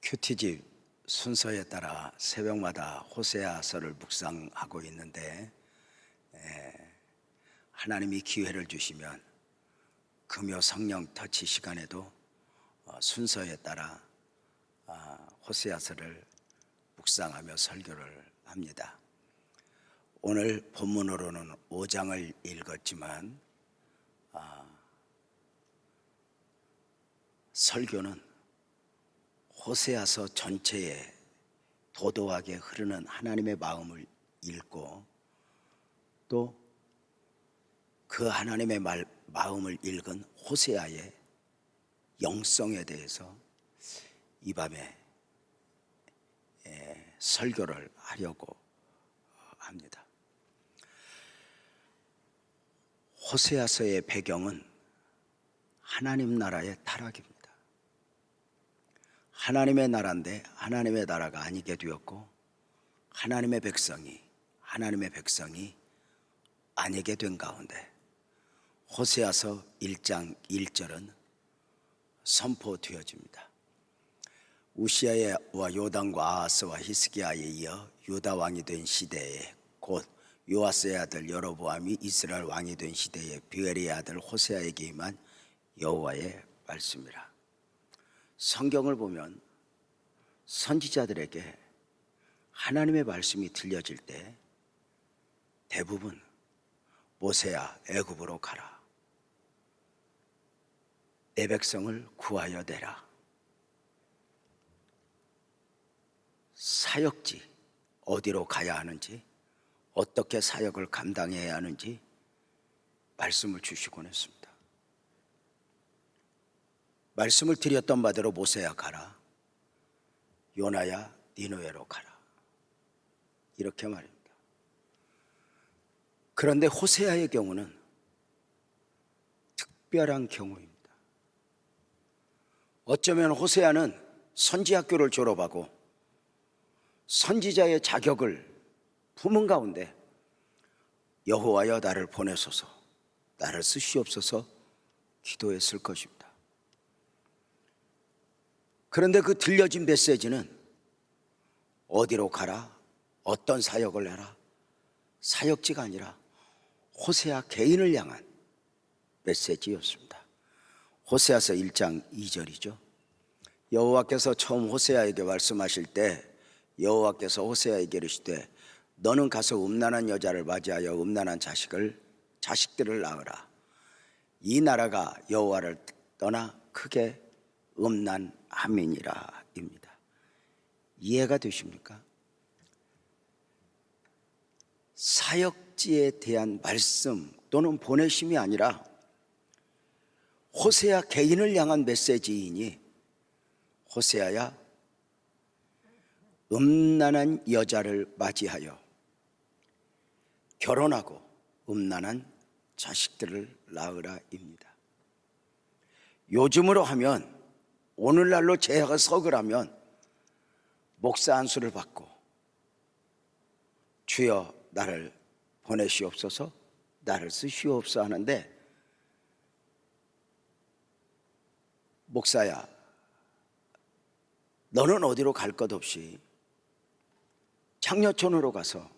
큐티집 순서에 따라 새벽마다 호세아서를 묵상하고 있는데 하나님이 기회를 주시면 금요 성령 터치 시간에도 순서에 따라 호세아서를 묵상하며 설교를 합니다. 오늘 본문으로는 5장을 읽었지만 설교는 호세아서 전체에 도도하게 흐르는 하나님의 마음을 읽고 또 그 하나님의 마음을 읽은 호세아의 영성에 대해서 이 밤에 설교를 하려고 합니다. 호세아서의 배경은 하나님 나라의 타락입니다. 하나님의 나라인데 하나님의 나라가 아니게 되었고 하나님의 백성이 아니게 된 가운데 호세아서 1장 1절은 선포되어집니다. 우시아와 요담과 아하스와 히스기야에 이어 유다 왕이 된 시대에 곧 요아스의 아들 여로보암이 이스라엘 왕이 된 시대에 비엘의 아들 호세아에게 임한 여호와의 말씀이라. 성경을 보면 선지자들에게 하나님의 말씀이 들려질 때 대부분 모세야 애굽으로 가라, 내 백성을 구하여 내라, 사역지 어디로 가야 하는지 어떻게 사역을 감당해야 하는지 말씀을 주시곤 했습니다. 말씀을 드렸던 바대로 모세야 가라, 요나야 니느웨로 가라, 이렇게 말입니다. 그런데 호세아의 경우는 특별한 경우입니다. 어쩌면 호세아는 선지학교를 졸업하고 선지자의 자격을 품은 가운데 여호와여 나를 보내소서, 나를 쓰시옵소서 기도했을 것입니다. 그런데 그 들려진 메시지는 어디로 가라, 어떤 사역을 해라, 사역지가 아니라 호세아 개인을 향한 메시지였습니다. 호세아서 1장 2절이죠. 여호와께서 처음 호세아에게 말씀하실 때 여호와께서 호세아에게 이르시되 너는 가서 음란한 여자를 맞이하여 음란한 자식들을 낳으라. 이 나라가 여호와를 떠나 크게 음란함이니라 입니다. 이해가 되십니까? 사역지에 대한 말씀 또는 보내심이 아니라 호세아 개인을 향한 메시지이니 호세아야 음란한 여자를 맞이하여 결혼하고 음란한 자식들을 낳으라 입니다. 요즘으로 하면 오늘날로 재해석을 하면 목사 안수를 받고 주여 나를 보내시옵소서, 나를 쓰시옵소서 하는데 목사야 너는 어디로 갈 것 없이 장려촌으로 가서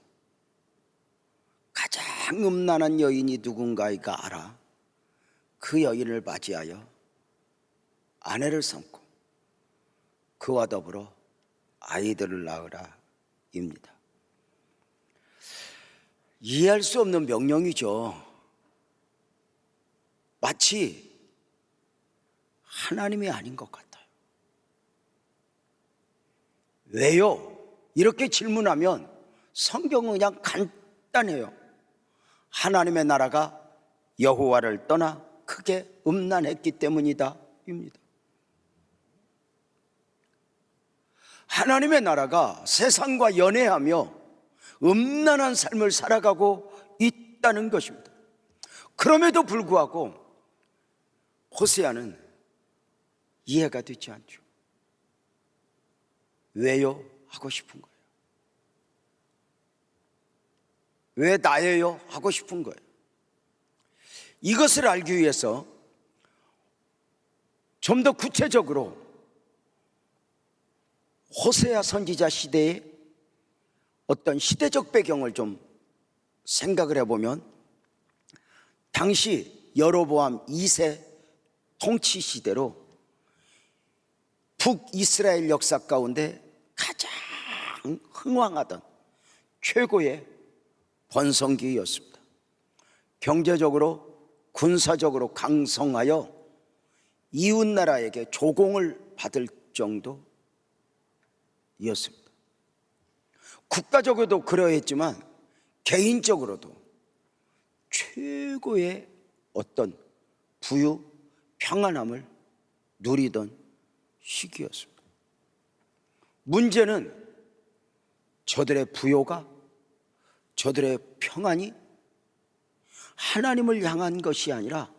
가장 음란한 여인이 누군가이가 알아 그 여인을 맞이하여 아내를 삼고 그와 더불어 아이들을 낳으라 입니다. 이해할 수 없는 명령이죠. 마치 하나님이 아닌 것 같아요. 왜요? 이렇게 질문하면 성경은 그냥 간단해요. 하나님의 나라가 여호와를 떠나 크게 음란했기 때문이다 입니다. 하나님의 나라가 세상과 연애하며 음란한 삶을 살아가고 있다는 것입니다. 그럼에도 불구하고 호세아는 이해가 되지 않죠. 왜요? 하고 싶은 거예요. 왜 나예요? 하고 싶은 거예요. 이것을 알기 위해서 좀 더 구체적으로 호세아 선지자 시대의 어떤 시대적 배경을 좀 생각을 해보면, 당시 여로보암 2세 통치 시대로 북이스라엘 역사 가운데 가장 흥왕하던 최고의 번성기였습니다. 경제적으로 군사적으로 강성하여 이웃나라에게 조공을 받을 정도였습니다. 국가적으로도 그러했지만 개인적으로도 최고의 어떤 부유, 평안함을 누리던 시기였습니다. 문제는 저들의 부요가, 저들의 평안이 하나님을 향한 것이 아니라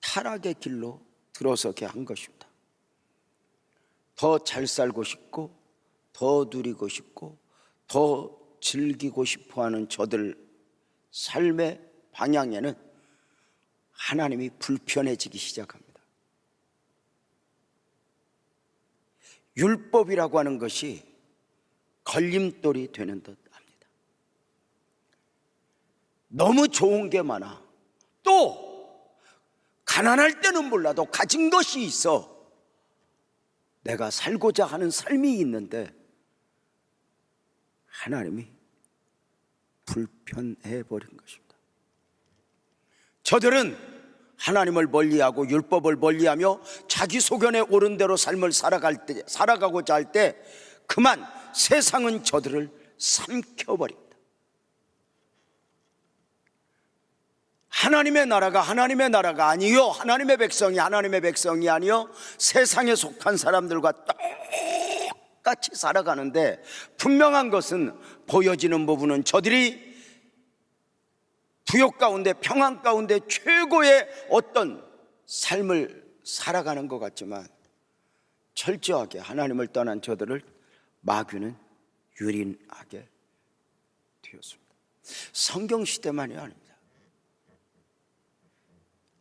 타락의 길로 들어서게 한 것입니다. 더 잘 살고 싶고, 더 누리고 싶고, 더 즐기고 싶어하는 저들 삶의 방향에는 하나님이 불편해지기 시작합니다. 율법이라고 하는 것이 걸림돌이 되는 듯 합니다. 너무 좋은 게 많아. 또 가난할 때는 몰라도 가진 것이 있어. 내가 살고자 하는 삶이 있는데 하나님이 불편해 버린 것입니다. 저들은 하나님을 멀리하고 율법을 멀리하며 자기 소견에 옳은 대로 삶을 살아가고자 할 때 그만 세상은 저들을 삼켜버립니다. 하나님의 나라가 아니요, 하나님의 백성이 아니요, 세상에 속한 사람들과 똑같이 살아가는데, 분명한 것은 보여지는 부분은 저들이 부욕 가운데, 평안 가운데 최고의 어떤 삶을 살아가는 것 같지만 철저하게 하나님을 떠난 저들을 마귀는 유린하게 되었습니다. 성경 시대만이 아닙니다.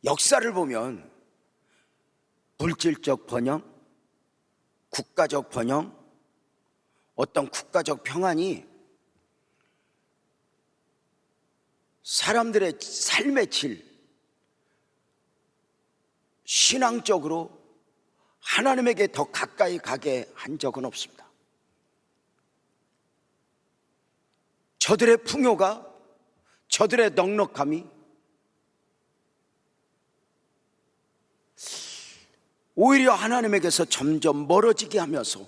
역사를 보면 물질적 번영, 국가적 번영, 어떤 국가적 평안이 사람들의 삶의 질, 신앙적으로 하나님에게 더 가까이 가게 한 적은 없습니다. 저들의 풍요가, 저들의 넉넉함이 오히려 하나님에게서 점점 멀어지게 하면서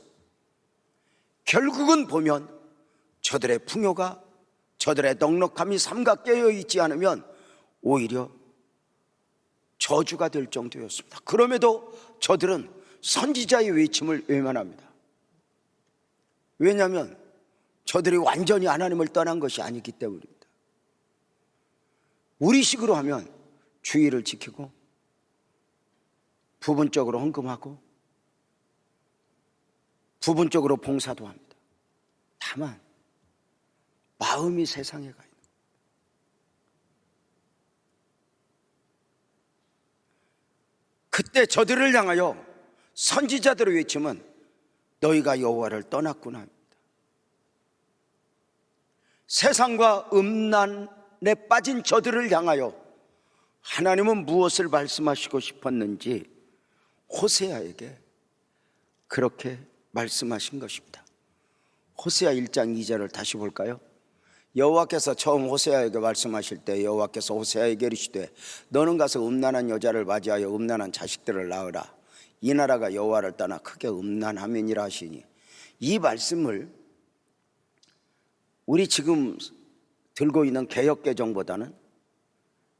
결국은 보면 저들의 풍요가, 저들의 넉넉함이 삼가 깨어 있지 않으면 오히려 저주가 될 정도였습니다. 그럼에도 저들은 선지자의 외침을 외면합니다. 왜냐하면 저들이 완전히 하나님을 떠난 것이 아니기 때문입니다. 우리식으로 하면 주의를 지키고 부분적으로 헌금하고 부분적으로 봉사도 합니다. 다만 마음이 세상에 가 있는, 그때 저들을 향하여 선지자들의 외침은 너희가 여호와를 떠났구나 합니다. 세상과 음란에 빠진 저들을 향하여 하나님은 무엇을 말씀하시고 싶었는지 호세아에게 그렇게 말씀하신 것입니다. 호세아 1장 2절을 다시 볼까요? 여호와께서 처음 호세아에게 말씀하실 때 여호와께서 호세아에게 이르시되 너는 가서 음란한 여자를 맞이하여 음란한 자식들을 낳으라. 이 나라가 여호와를 떠나 크게 음란함이니라 하시니, 이 말씀을 우리 지금 들고 있는 개역개정보다는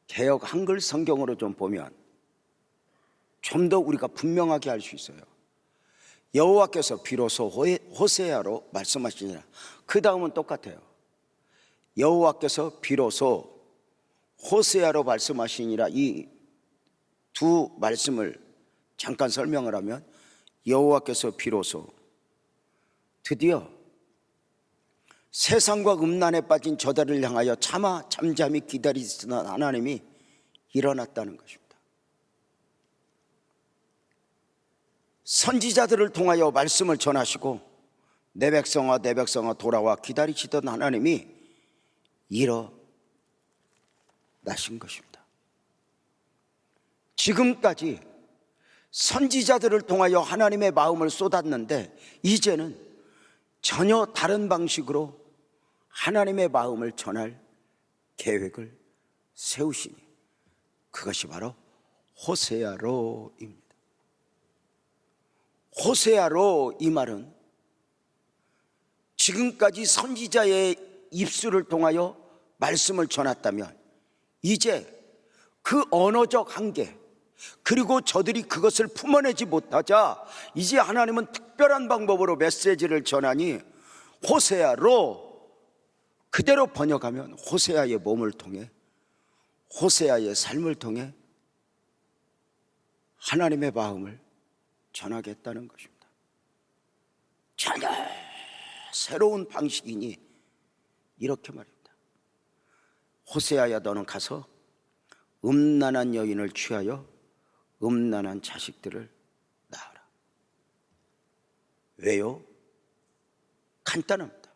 개역 한글 성경으로 좀 보면 좀 더 우리가 분명하게 할 수 있어요. 여호와께서 비로소 호세아로 말씀하시니라. 그 다음은 똑같아요. 여호와께서 비로소 호세아로 말씀하시니라. 이 두 말씀을 잠깐 설명을 하면, 여호와께서 비로소 드디어 세상과 음란에 빠진 저들을 향하여 잠잠히 기다리시던 하나님이 일어났다는 것입니다. 선지자들을 통하여 말씀을 전하시고 내 백성아 돌아와 기다리시던 하나님이 일어나신 것입니다. 지금까지 선지자들을 통하여 하나님의 마음을 쏟았는데 이제는 전혀 다른 방식으로 하나님의 마음을 전할 계획을 세우시니 그것이 바로 호세아로입니다. 호세아로, 이 말은 지금까지 선지자의 입술을 통하여 말씀을 전했다면 이제 그 언어적 한계, 그리고 저들이 그것을 품어내지 못하자 이제 하나님은 특별한 방법으로 메시지를 전하니 호세아로, 그대로 번역하면 호세아의 몸을 통해, 호세아의 삶을 통해 하나님의 마음을 전하겠다는 것입니다. 전혀 새로운 방식이니 이렇게 말입니다. 호세아야, 너는 가서 음란한 여인을 취하여 음란한 자식들을 낳아라. 왜요? 간단합니다.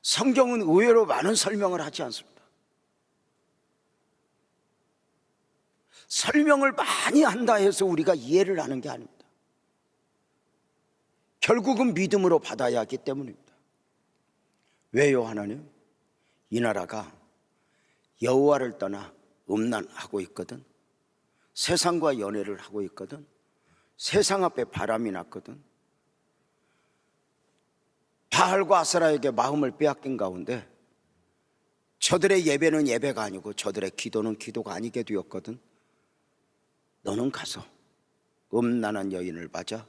성경은 의외로 많은 설명을 하지 않습니다. 설명을 많이 한다 해서 우리가 이해를 하는 게 아닙니다. 결국은 믿음으로 받아야 하기 때문입니다. 왜요, 하나님? 이 나라가 여호와를 떠나 음란하고 있거든. 세상과 연애를 하고 있거든. 세상 앞에 바람이 났거든. 바알과 아세라에게 마음을 빼앗긴 가운데 저들의 예배는 예배가 아니고 저들의 기도는 기도가 아니게 되었거든. 너는 가서 음란한 여인을 맞아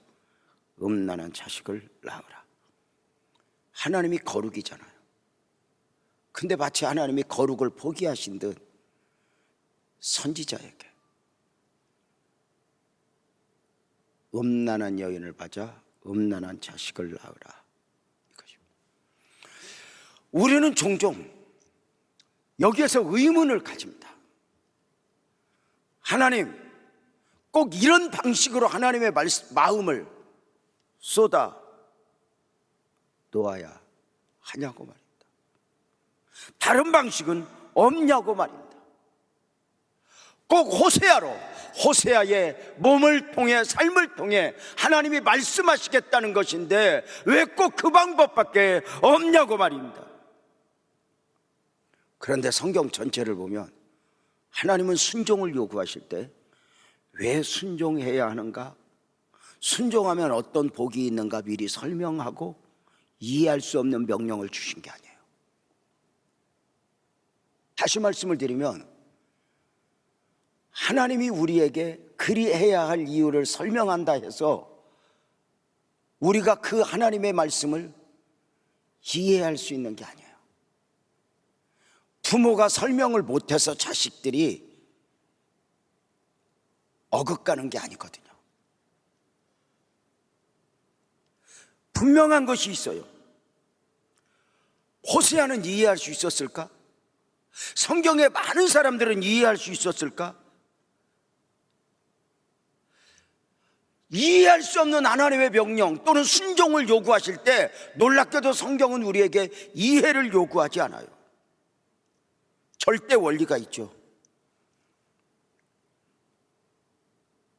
음란한 자식을 낳으라. 하나님이 거룩이잖아요. 근데 마치 하나님이 거룩을 포기하신 듯 선지자에게 음란한 여인을 맞아 음란한 자식을 낳으라, 이것입니다. 우리는 종종 여기에서 의문을 가집니다. 하나님, 꼭 이런 방식으로 하나님의 마음을 쏟아 놓아야 하냐고 말입니다. 다른 방식은 없냐고 말입니다. 꼭 호세아로, 호세아의 몸을 통해, 삶을 통해 하나님이 말씀하시겠다는 것인데 왜 꼭 그 방법밖에 없냐고 말입니다. 그런데 성경 전체를 보면 하나님은 순종을 요구하실 때 왜 순종해야 하는가, 순종하면 어떤 복이 있는가 미리 설명하고 이해할 수 없는 명령을 주신 게 아니에요. 다시 말씀을 드리면 하나님이 우리에게 그리해야 할 이유를 설명한다 해서 우리가 그 하나님의 말씀을 이해할 수 있는 게 아니에요. 부모가 설명을 못해서 자식들이 어긋가는 게 아니거든요. 분명한 것이 있어요. 호세아는 이해할 수 있었을까? 성경의 많은 사람들은 이해할 수 있었을까? 이해할 수 없는 하나님의 명령 또는 순종을 요구하실 때 놀랍게도 성경은 우리에게 이해를 요구하지 않아요. 절대 원리가 있죠.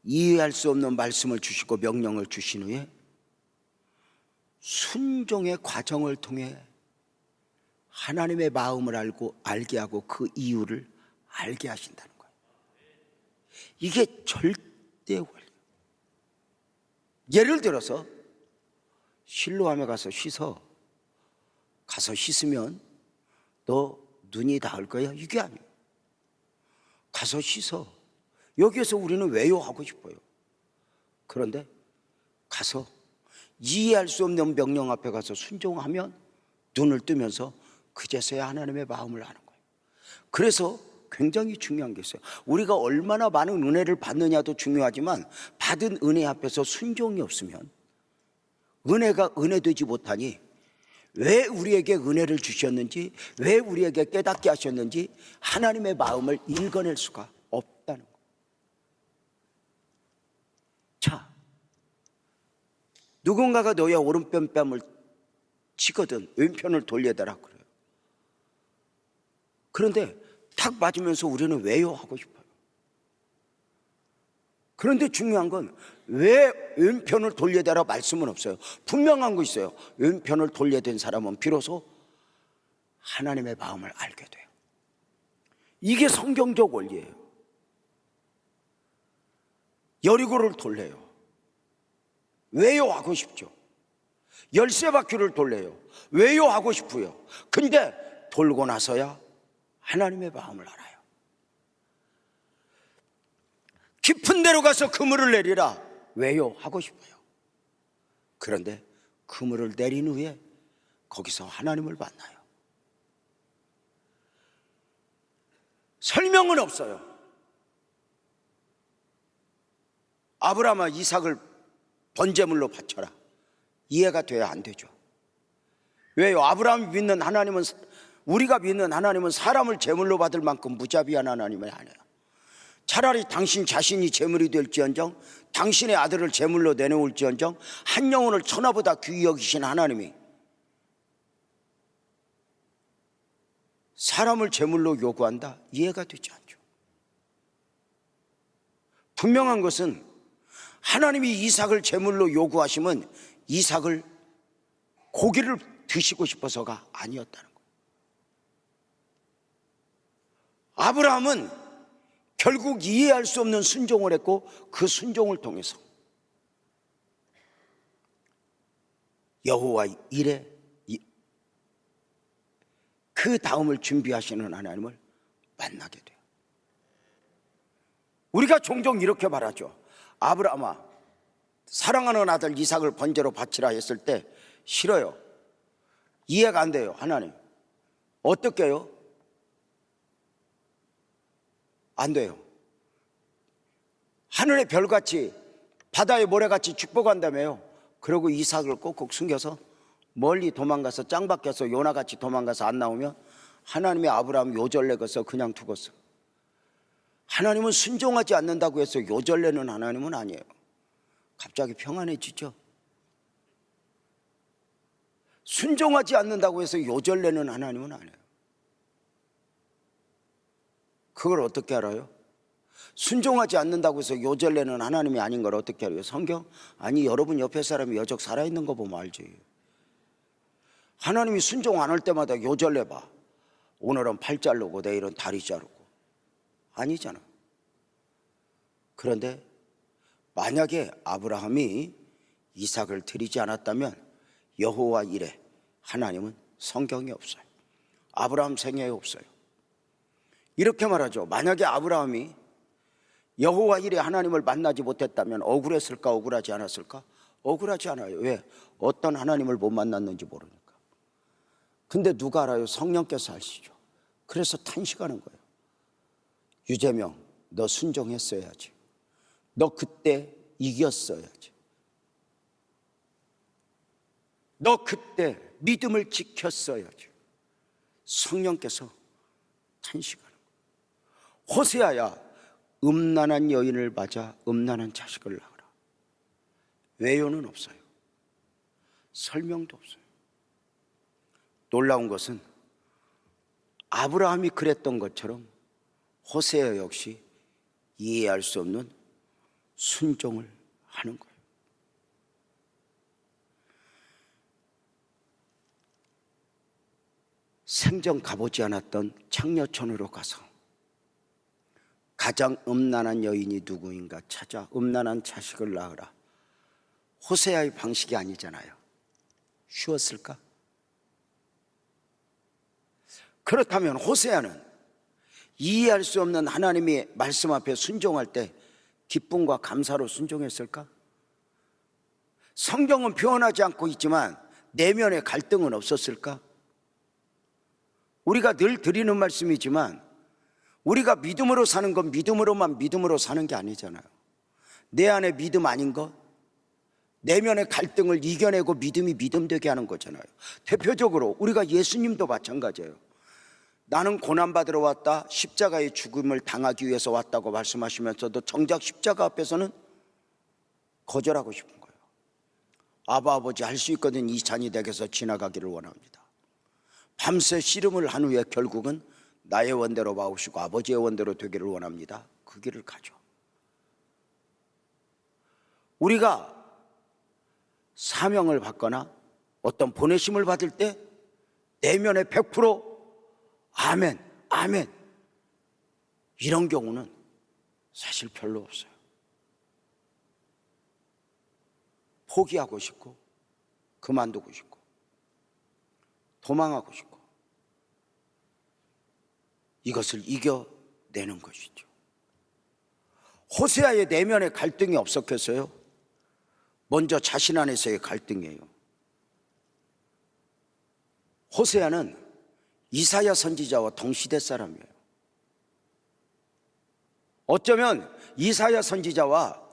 이해할 수 없는 말씀을 주시고 명령을 주신 후에 순종의 과정을 통해 하나님의 마음을 알게 하고 그 이유를 알게 하신다는 거예요. 이게 절대 원리. 예를 들어서 실로암에 가서 씻어. 가서 씻으면 너 눈이 닿을 거야? 이게 아니에요. 가서 씻어. 여기에서 우리는 왜요? 하고 싶어요. 그런데 가서 이해할 수 없는 명령 앞에 가서 순종하면 눈을 뜨면서 그제서야 하나님의 마음을 아는 거예요. 그래서 굉장히 중요한 게 있어요. 우리가 얼마나 많은 은혜를 받느냐도 중요하지만 받은 은혜 앞에서 순종이 없으면 은혜가 은혜되지 못하니 왜 우리에게 은혜를 주셨는지, 왜 우리에게 깨닫게 하셨는지 하나님의 마음을 읽어낼 수가 없다는 거예요. 자, 누군가가 너의 오른편 뺨을 치거든 왼편을 돌려대라 그래요. 그런데 탁 맞으면서 우리는 왜요? 하고 싶어요. 그런데 중요한 건 왜 왼편을 돌려대라 말씀은 없어요. 분명한 거 있어요. 왼편을 돌려댄 사람은 비로소 하나님의 마음을 알게 돼요. 이게 성경적 원리예요. 여리고를 돌려요. 왜요? 하고 싶죠. 열세 바퀴를 돌려요. 왜요? 하고 싶어요. 근데 돌고 나서야 하나님의 마음을 알아요. 깊은 데로 가서 그물을 내리라. 왜요? 하고 싶어요. 그런데 그물을 내린 후에 거기서 하나님을 만나요. 설명은 없어요. 아브라함아 이삭을 번제물로 바쳐라. 이해가 돼야 안 되죠. 왜요? 아브라함이 믿는 하나님은, 우리가 믿는 하나님은 사람을 제물로 받을 만큼 무자비한 하나님이 아니에요. 차라리 당신 자신이 제물이 될지언정, 당신의 아들을 제물로 내놓을지언정, 한 영혼을 천하보다 귀히 여기신 하나님이 사람을 제물로 요구한다? 이해가 되지 않죠. 분명한 것은 하나님이 이삭을 제물로 요구하시면 이삭을 고기를 드시고 싶어서가 아니었다는 거예요. 아브라함은 결국 이해할 수 없는 순종을 했고 그 순종을 통해서 여호와 일에 그 다음을 준비하시는 하나님을 만나게 돼요. 우리가 종종 이렇게 말하죠. 아브라함아 사랑하는 아들 이삭을 번제로 바치라 했을 때 싫어요. 이해가 안 돼요. 하나님 어떻게 해요? 안 돼요. 하늘의 별같이 바다의 모래같이 축복한다며요. 그리고 이삭을 꼭꼭 숨겨서 멀리 도망가서 짱 박혀서 요나같이 도망가서 안 나오면 하나님의 아브라함 요절내가서 그냥 두었어. 하나님은 순종하지 않는다고 해서 요절내는 하나님은 아니에요. 갑자기 평안해지죠. 순종하지 않는다고 해서 요절내는 하나님은 아니에요. 그걸 어떻게 알아요? 순종하지 않는다고 해서 요절내는 하나님이 아닌 걸 어떻게 알아요? 성경? 아니 여러분 옆에 사람이 여적 살아있는 거 보면 알지. 하나님이 순종 안 할 때마다 요절내봐. 오늘은 팔 자르고 내일은 다리 자르고 아니잖아. 그런데 만약에 아브라함이 이삭을 드리지 않았다면 여호와 이레 하나님은 성경에 없어요. 아브라함 생애에 없어요. 이렇게 말하죠. 만약에 아브라함이 여호와 이레 하나님을 만나지 못했다면 억울했을까 억울하지 않았을까? 억울하지 않아요. 왜? 어떤 하나님을 못 만났는지 모르니까. 근데 누가 알아요? 성령께서 아시죠. 그래서 탄식하는 거예요. 유재명 너 순종했어야지. 너 그때 이겼어야지. 너 그때 믿음을 지켰어야지. 성령께서 탄식하는 거예요. 호세아야 음란한 여인을 맞아 음란한 자식을 낳으라. 외요는 없어요. 설명도 없어요. 놀라운 것은 아브라함이 그랬던 것처럼 호세아 역시 이해할 수 없는 순종을 하는 거예요. 생전 가보지 않았던 창녀촌으로 가서 가장 음란한 여인이 누구인가 찾아 음란한 자식을 낳으라. 호세아의 방식이 아니잖아요. 쉬웠을까? 그렇다면 호세아는 이해할 수 없는 하나님의 말씀 앞에 순종할 때 기쁨과 감사로 순종했을까? 성경은 표현하지 않고 있지만 내면의 갈등은 없었을까? 우리가 늘 드리는 말씀이지만 우리가 믿음으로 사는 건 믿음으로 사는 게 아니잖아요. 내 안에 믿음 아닌 것, 내면의 갈등을 이겨내고 믿음이 믿음되게 하는 거잖아요. 대표적으로 우리가 예수님도 마찬가지예요. 나는 고난받으러 왔다, 십자가의 죽음을 당하기 위해서 왔다고 말씀하시면서도 정작 십자가 앞에서는 거절하고 싶은 거예요. 아바 아버지 할 수 있거든 이 잔이 내게서 지나가기를 원합니다. 밤새 씨름을 한 후에 결국은 나의 원대로 마옵시고 아버지의 원대로 되기를 원합니다. 그 길을 가죠. 우리가 사명을 받거나 어떤 보내심을 받을 때 내면의 100% 아멘, 아멘 이런 경우는 사실 별로 없어요. 포기하고 싶고 그만두고 싶고 도망하고 싶고 이것을 이겨내는 것이죠. 호세아의 내면에 갈등이 없었겠어요? 먼저 자신 안에서의 갈등이에요. 호세아는 이사야 선지자와 동시대 사람이에요. 어쩌면 이사야 선지자와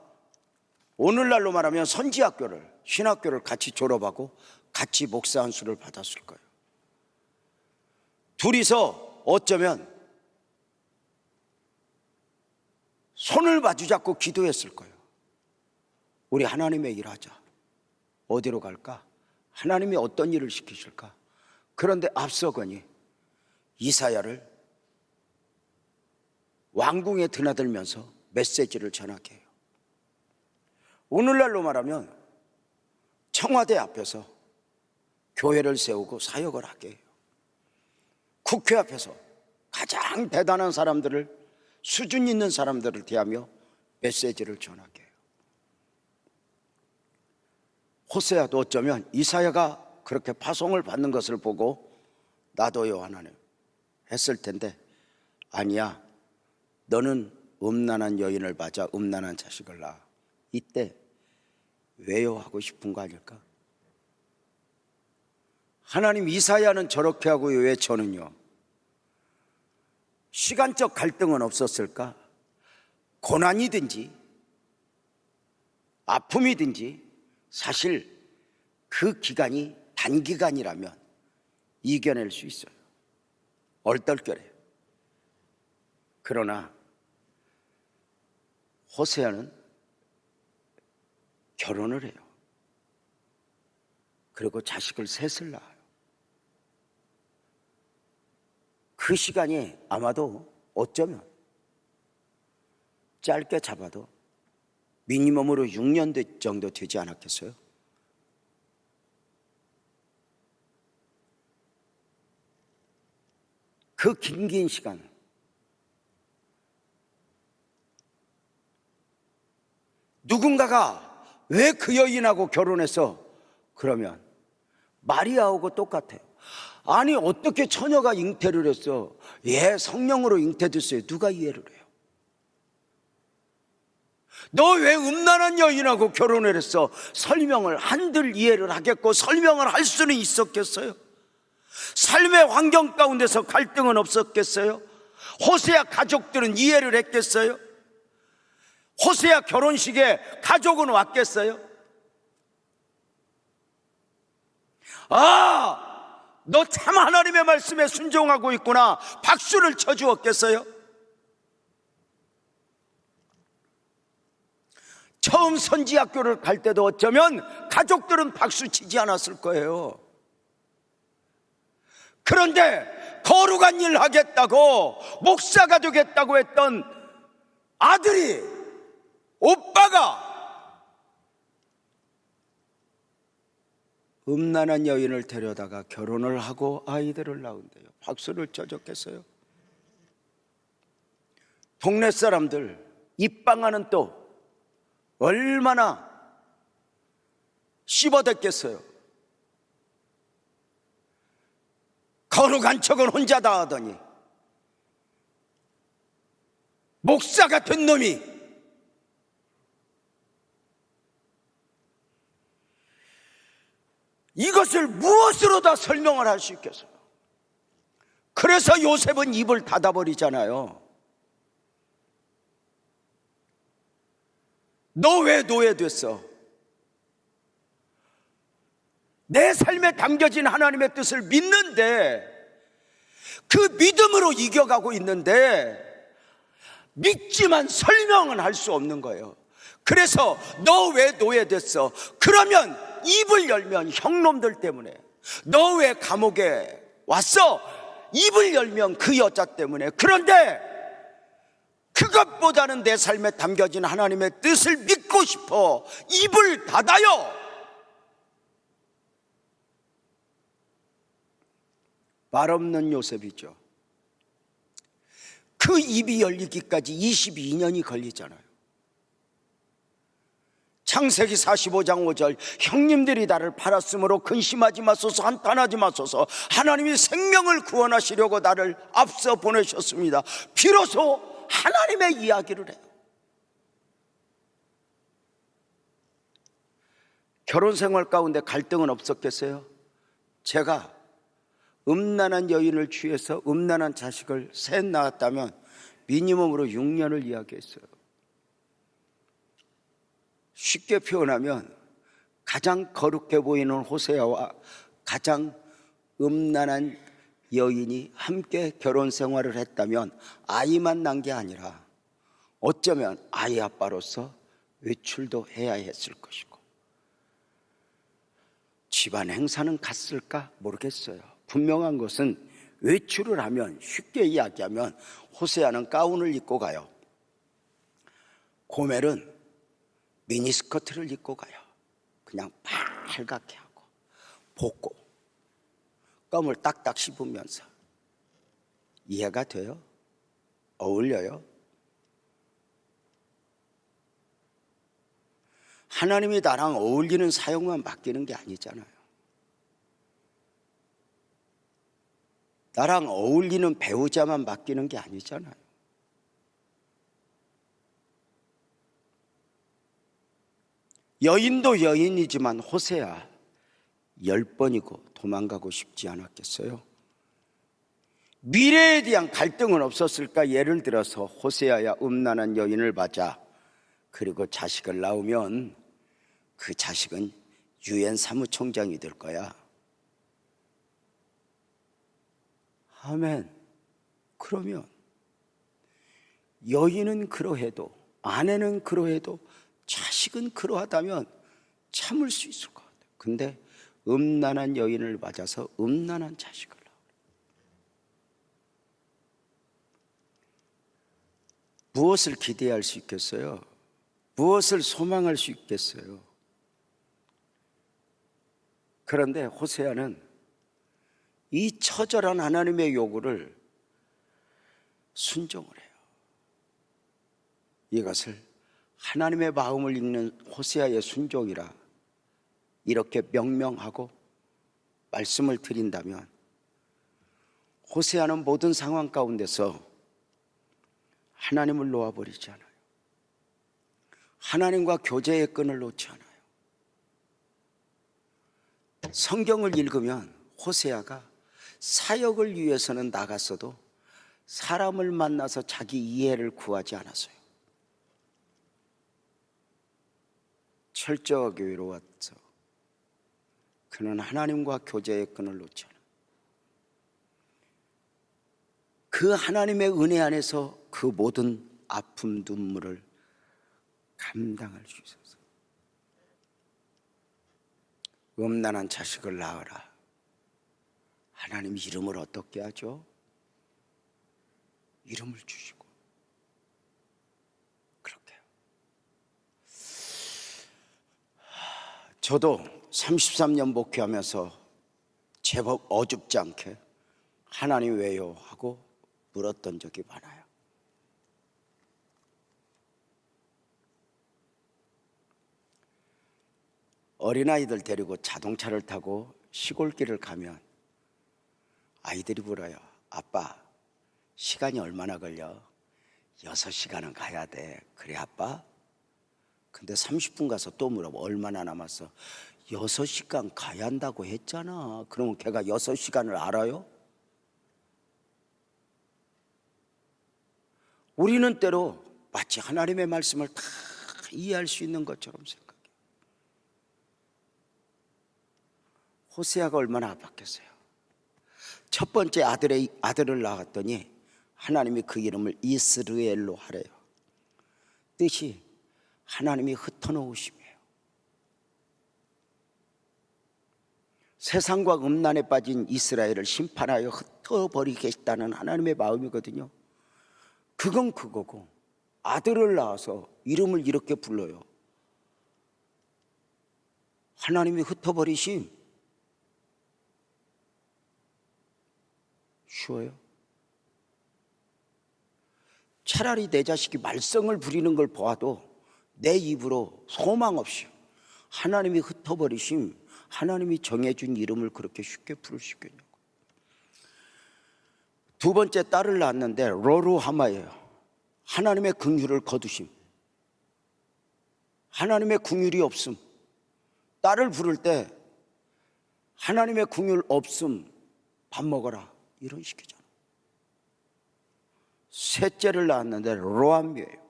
오늘날로 말하면 선지학교를, 신학교를 같이 졸업하고 같이 목사 안수를 받았을 거예요. 둘이서 어쩌면 손을 마주잡고 기도했을 거예요. 우리 하나님의 일 하자. 어디로 갈까? 하나님이 어떤 일을 시키실까? 그런데 앞서거니 이사야를 왕궁에 드나들면서 메시지를 전하게 해요. 오늘날로 말하면 청와대 앞에서 교회를 세우고 사역을 하게 해요. 국회 앞에서 가장 대단한 사람들을, 수준 있는 사람들을 대하며 메시지를 전하게 해요. 호세아도 어쩌면 이사야가 그렇게 파송을 받는 것을 보고 나도요 하나님 했을 텐데, 아니야, 너는 음란한 여인을 맞아 음란한 자식을 낳아. 이때 왜요 하고 싶은 거 아닐까? 하나님, 이사야는 저렇게 하고요, 왜 저는요? 시간적 갈등은 없었을까? 고난이든지 아픔이든지 사실 그 기간이 단기간이라면 이겨낼 수 있어요. 얼떨결에. 그러나 호세아는 결혼을 해요. 그리고 자식을 셋을 낳아요. 그 시간이 아마도 어쩌면 짧게 잡아도 미니멈으로 6년 정도 되지 않았겠어요? 그 긴 시간, 누군가가 왜 그 여인하고 결혼해서, 그러면 마리아하고 똑같아요. 아니, 어떻게 처녀가 잉태를 했어? 예, 성령으로 잉태됐어요. 누가 이해를 해요? 너 왜 음란한 여인하고 결혼을 했어? 설명을 한들 이해를 하겠고 설명을 할 수는 있었겠어요? 삶의 환경 가운데서 갈등은 없었겠어요? 호세아 가족들은 이해를 했겠어요? 호세아 결혼식에 가족은 왔겠어요? 아, 너 참 하나님의 말씀에 순종하고 있구나, 박수를 쳐주었겠어요? 처음 선지학교를 갈 때도 어쩌면 가족들은 박수 치지 않았을 거예요. 그런데 거룩한 일 하겠다고, 목사가 되겠다고 했던 아들이, 오빠가 음란한 여인을 데려다가 결혼을 하고 아이들을 낳은대요. 박수를 쳐줬겠어요? 동네 사람들 입방아는 또 얼마나 씹어댔겠어요? 거룩한 척은 혼자 다 하더니 목사 같은 놈이 이것을 무엇으로 다 설명을 할 수 있겠어요? 그래서 요셉은 입을 닫아버리잖아요. 너 왜 노예됐어? 내 삶에 담겨진 하나님의 뜻을 믿는데, 그 믿음으로 이겨가고 있는데 믿지만 설명은 할 수 없는 거예요. 그래서 너 왜 노예됐어? 그러면 입을 열면 형놈들 때문에, 너 왜 감옥에 왔어? 입을 열면 그 여자 때문에. 그런데 그것보다는 내 삶에 담겨진 하나님의 뜻을 믿고 싶어 입을 닫아요. 말 없는 요셉이죠. 그 입이 열리기까지 22년이 걸리잖아요. 창세기 45장 5절, 형님들이 나를 팔았으므로 근심하지 마소서, 한탄하지 마소서. 하나님이 생명을 구원하시려고 나를 앞서 보내셨습니다. 비로소 하나님의 이야기를 해요. 결혼 생활 가운데 갈등은 없었겠어요? 제가 음란한 여인을 취해서 음란한 자식을 셋 낳았다면 미니멈으로 6년을 이야기했어요. 쉽게 표현하면 가장 거룩해 보이는 호세아와 가장 음란한 여인이 함께 결혼 생활을 했다면 아이만 낳은 게 아니라 어쩌면 아이 아빠로서 외출도 해야 했을 것이고, 집안 행사는 갔을까 모르겠어요. 분명한 것은 외출을 하면, 쉽게 이야기하면 호세아는 가운을 입고 가요. 고멜은 미니스커트를 입고 가요. 그냥 빨갛게 하고 벗고 껌을 딱딱 씹으면서. 이해가 돼요? 어울려요? 하나님이 나랑 어울리는 사역만 맡기는 게 아니잖아요. 나랑 어울리는 배우자만 맡기는 게 아니잖아요. 여인도 여인이지만 호세아 10번이고 도망가고 싶지 않았겠어요? 미래에 대한 갈등은 없었을까? 예를 들어서 호세아야 음란한 여인을 맞아, 그리고 자식을 낳으면 그 자식은 유엔 사무총장이 될 거야. 아멘. 그러면 여인은 그러해도, 아내는 그러해도, 자식은 그러하다면 참을 수 있을 것 같아요. 근데 음란한 여인을 맞아서 음란한 자식을 낳으라. 무엇을 기대할 수 있겠어요? 무엇을 소망할 수 있겠어요? 그런데 호세아는 이 처절한 하나님의 요구를 순종을 해요. 이것을 하나님의 마음을 읽는 호세아의 순종이라 이렇게 명명하고 말씀을 드린다면, 호세아는 모든 상황 가운데서 하나님을 놓아버리지 않아요. 하나님과 교제의 끈을 놓지 않아요. 성경을 읽으면 호세아가 사역을 위해서는 나갔어도 사람을 만나서 자기 이해를 구하지 않았어요. 철저하게 외로웠죠. 그는 하나님과 교제의 끈을 놓지 않아요. 그 하나님의 은혜 안에서 그 모든 아픔, 눈물을 감당할 수 있어서. 음란한 자식을 낳으라. 하나님 이름을 어떻게 하죠? 이름을 주시고 그렇게요. 저도 33년 목회하면서 제법 어줍지 않게 하나님 왜요? 하고 물었던 적이 많아요. 어린아이들 데리고 자동차를 타고 시골길을 가면 아이들이 물어요. 아빠, 시간이 얼마나 걸려? 6시간은 가야 돼. 그래 아빠? 근데 30분 가서 또 물어. 얼마나 남았어? 6시간 가야 한다고 했잖아. 그러면 걔가 6시간을 알아요? 우리는 때로 마치 하나님의 말씀을 다 이해할 수 있는 것처럼 생각해요. 호세아가 얼마나 아팠겠어요. 첫 번째 아들을 낳았더니 하나님이 그 이름을 이스르엘로 하래요. 뜻이 하나님이 흩어놓으심이에요. 세상과 음란에 빠진 이스라엘을 심판하여 흩어버리겠다는 하나님의 마음이거든요. 그건 그거고, 아들을 낳아서 이름을 이렇게 불러요. 하나님이 흩어버리심 쉬워요? 차라리 내 자식이 말썽을 부리는 걸 보아도 내 입으로 소망 없이 하나님이 흩어버리심, 하나님이 정해준 이름을 그렇게 쉽게 부를 수 있겠냐고. 두 번째 딸을 낳았는데 로루하마예요. 하나님의 긍휼을 거두심, 하나님의 긍휼이 없음. 딸을 부를 때 하나님의 긍휼 없음, 밥 먹어라 이런 식이잖아. 셋째를 낳았는데 로암미예요.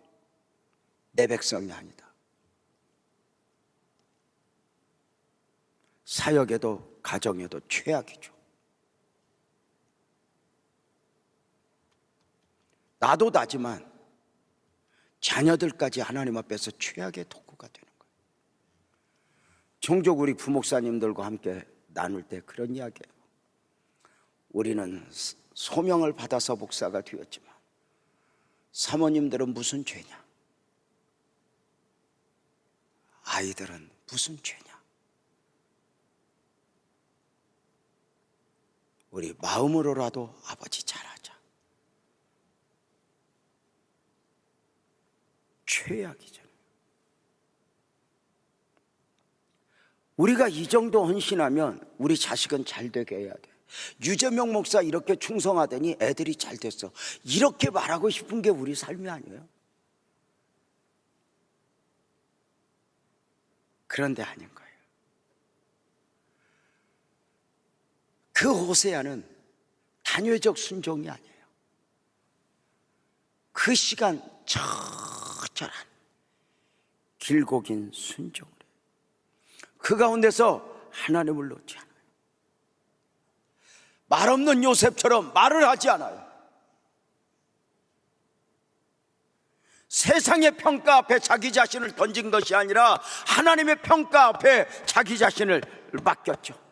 내 백성이 아니다. 사역에도 가정에도 최악이죠. 나도 나지만 자녀들까지 하나님 앞에서 최악의 도구가 되는 거예요. 종족 우리 부목사님들과 함께 나눌 때 그런 이야기예요. 우리는 소명을 받아서 목사가 되었지만 사모님들은 무슨 죄냐? 아이들은 무슨 죄냐? 우리 마음으로라도 아버지 잘하자. 최악이잖아요. 우리가 이 정도 헌신하면 우리 자식은 잘 되게 해야 돼. 유재명 목사 이렇게 충성하더니 애들이 잘 됐어. 이렇게 말하고 싶은 게 우리 삶이 아니에요? 그런데 아닌 거예요. 그 호세아는 단회적 순종이 아니에요. 그 시간 처절한 길고 긴 순종을 해요. 그 가운데서 하나님을 놓지 않아요. 말 없는 요셉처럼 말을 하지 않아요. 세상의 평가 앞에 자기 자신을 던진 것이 아니라 하나님의 평가 앞에 자기 자신을 맡겼죠.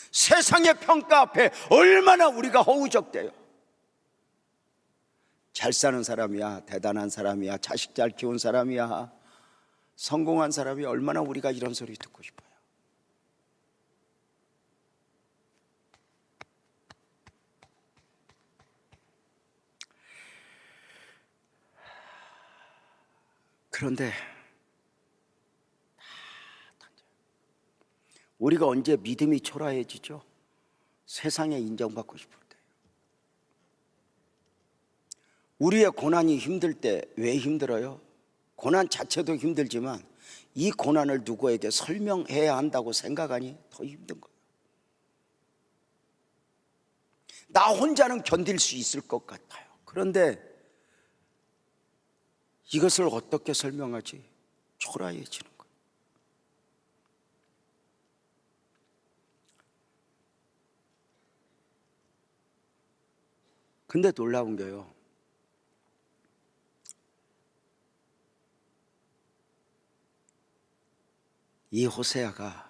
세상의 평가 앞에 얼마나 우리가 허우적대요. 잘 사는 사람이야, 대단한 사람이야, 자식 잘 키운 사람이야, 성공한 사람이 얼마나 우리가 이런 소리 듣고 싶어요. 그런데 우리가 언제 믿음이 초라해지죠? 세상에 인정받고 싶을 때. 우리의 고난이 힘들 때 왜 힘들어요? 고난 자체도 힘들지만 이 고난을 누구에게 설명해야 한다고 생각하니 더 힘든 거예요. 나 혼자는 견딜 수 있을 것 같아요. 그런데 이것을 어떻게 설명하지? 초라해지는 거예요. 근데 놀라운 게요, 이 호세아가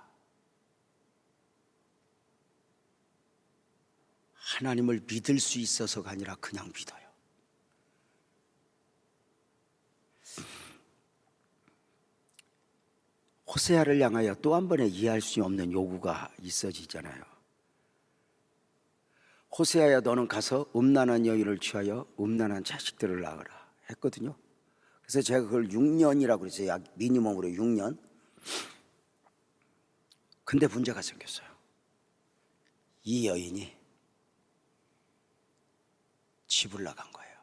하나님을 믿을 수 있어서가 아니라 그냥 믿어요. 호세아를 향하여 또 한 번에 이해할 수 없는 요구가 있어지잖아요. 호세아야, 너는 가서 음란한 여인을 취하여 음란한 자식들을 낳으라 했거든요. 그래서 제가 그걸 6년이라고 그랬어요. 약 미니멈으로 6년. 근데 문제가 생겼어요. 이 여인이 집을 나간 거예요.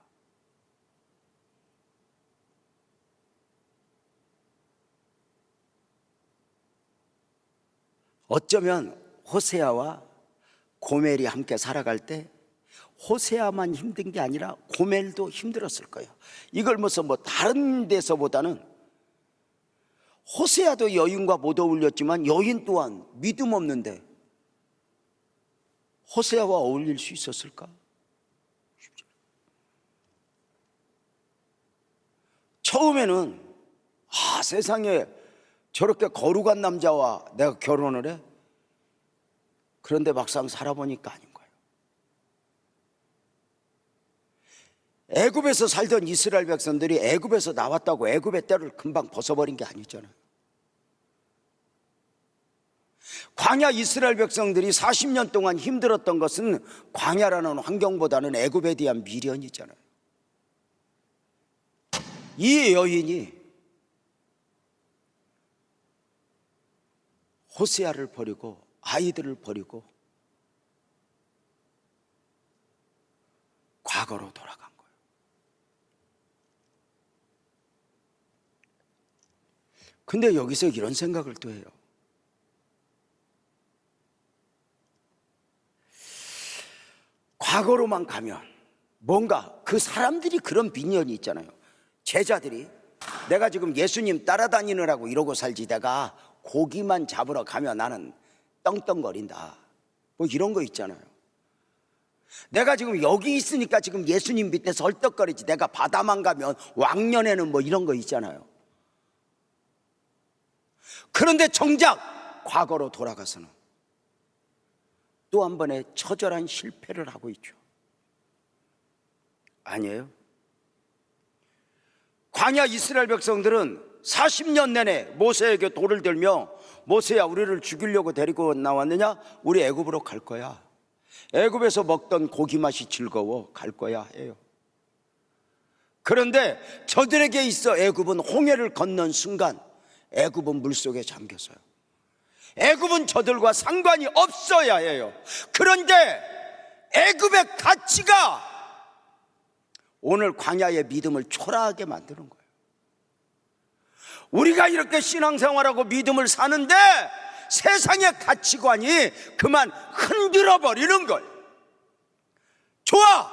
어쩌면 호세아와 고멜이 함께 살아갈 때 호세아만 힘든 게 아니라 고멜도 힘들었을 거예요. 이걸 무슨 다른 데서보다는 호세아도 여인과 못 어울렸지만 여인 또한 믿음 없는데 호세아와 어울릴 수 있었을까? 처음에는 세상에 저렇게 거룩한 남자와 내가 결혼을 해? 그런데 막상 살아보니까 아닌 거예요. 애굽에서 살던 이스라엘 백성들이 애굽에서 나왔다고 애굽의 때를 금방 벗어버린 게 아니잖아요. 광야 이스라엘 백성들이 40년 동안 힘들었던 것은 광야라는 환경보다는 애굽에 대한 미련이잖아요. 이 여인이 호세아를 버리고 아이들을 버리고 과거로 돌아간 거예요. 근데 여기서 이런 생각을 또 해요. 과거로만 가면 뭔가 그 사람들이 그런 비전이 있잖아요. 제자들이 내가 지금 예수님 따라다니느라고 이러고 살지, 내가 고기만 잡으러 가면 나는 떵떵거린다, 뭐 이런 거 있잖아요. 내가 지금 여기 있으니까 지금 예수님 밑에서 헐떡거리지, 내가 바다만 가면 왕년에는 뭐 이런 거 있잖아요. 그런데 정작 과거로 돌아가서는 또 한 번의 처절한 실패를 하고 있죠. 아니에요? 광야 이스라엘 백성들은 40년 내내 모세에게 돌을 들며, 모세야 우리를 죽이려고 데리고 나왔느냐? 우리 애굽으로 갈 거야. 애굽에서 먹던 고기 맛이 즐거워, 갈 거야 해요. 그런데 저들에게 있어 애굽은 홍해를 건넌 순간 애굽은 물속에 잠겼어요. 애굽은 저들과 상관이 없어야 해요. 그런데 애굽의 가치가 오늘 광야의 믿음을 초라하게 만드는 거예요. 우리가 이렇게 신앙생활하고 믿음을 사는데 세상의 가치관이 그만 흔들어 버리는 거예요. 좋아,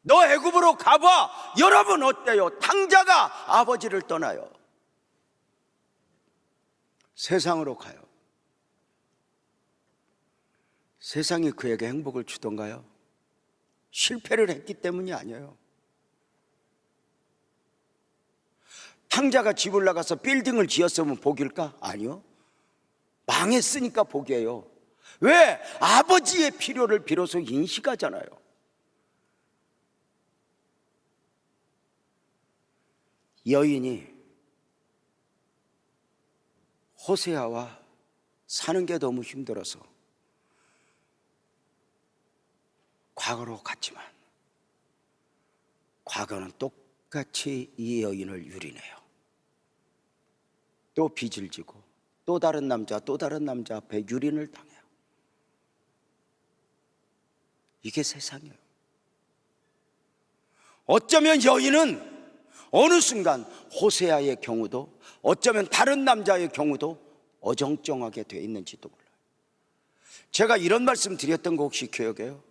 너 애굽으로 가봐. 여러분 어때요? 탕자가 아버지를 떠나요. 세상으로 가요. 세상이 그에게 행복을 주던가요? 실패를 했기 때문이 아니에요. 탕자가 집을 나가서 빌딩을 지었으면 복일까? 아니요. 망했으니까 복이에요. 왜? 아버지의 필요를 비로소 인식하잖아요. 여인이 호세아와 사는 게 너무 힘들어서 과거로 갔지만 과거는 똑같이 이 여인을 유린해요. 또 빚을 지고 또 다른 남자 앞에 유린을 당해요. 이게 세상이에요. 어쩌면 여인은 어느 순간 호세아의 경우도, 어쩌면 다른 남자의 경우도 어정쩡하게 되어 있는지도 몰라요. 제가 이런 말씀 드렸던 거 혹시 기억해요?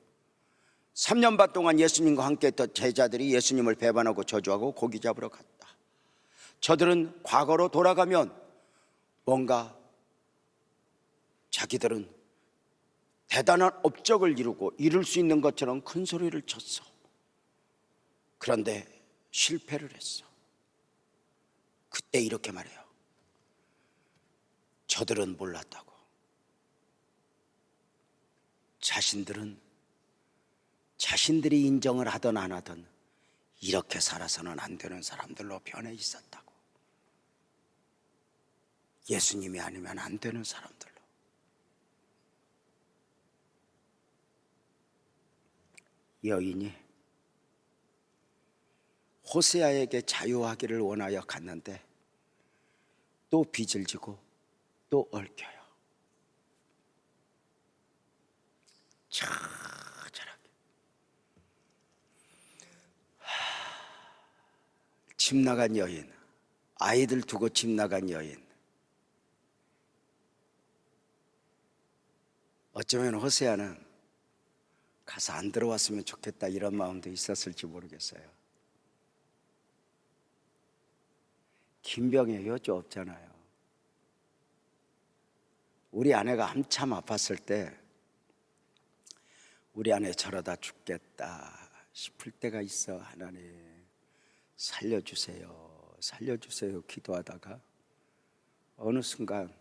3년 반 동안 예수님과 함께 했던 제자들이 예수님을 배반하고 저주하고 고기 잡으러 갔다. 저들은 과거로 돌아가면 뭔가 자기들은 대단한 업적을 이루고 이룰 수 있는 것처럼 큰 소리를 쳤어. 그런데 실패를 했어. 그때 이렇게 말해요. 저들은 몰랐다고. 자신들이 인정을 하든 안 하든 이렇게 살아서는 안 되는 사람들로 변해 있었다고. 예수님이 아니면 안 되는 사람들로. 여인이 호세아에게 자유하기를 원하여 갔는데 또 빚을 지고 또 얽혀요. 처절하게. 집 나간 여인, 아이들 두고 집 나간 여인. 어쩌면 호세아는 가서 안 들어왔으면 좋겠다 이런 마음도 있었을지 모르겠어요. 김병에 여주 없잖아요. 우리 아내가 한참 아팠을 때 우리 아내 저러다 죽겠다 싶을 때가 있어. 하나님 살려주세요, 살려주세요 기도하다가 어느 순간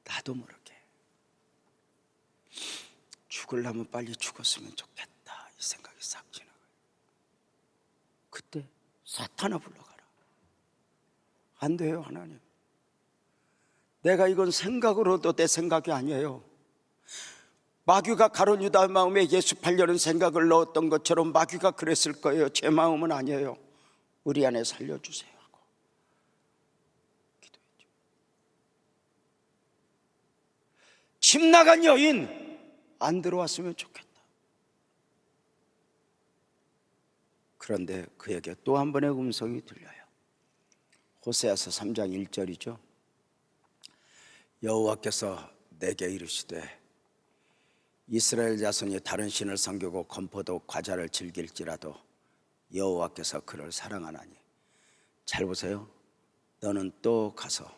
나도 모르게 죽으려면 빨리 죽었으면 좋겠다 이 생각이 싹 지나가요. 그때 사탄아 불러가라. 안 돼요 하나님. 내가 이건 생각으로도 내 생각이 아니에요. 마귀가 가룟 유다 마음에 예수 팔려는 생각을 넣었던 것처럼 마귀가 그랬을 거예요. 제 마음은 아니에요. 우리 안에 살려주세요 하고 기도했죠. 집 나간 여인 안 들어왔으면 좋겠다. 그런데 그에게 또 한 번의 음성이 들려요. 호세아서 3장 1절이죠. 여호와께서 내게 이르시되 이스라엘 자손이 다른 신을 섬기고 건포도 과자를 즐길지라도 여호와께서 그를 사랑하나니. 잘 보세요. 너는 또 가서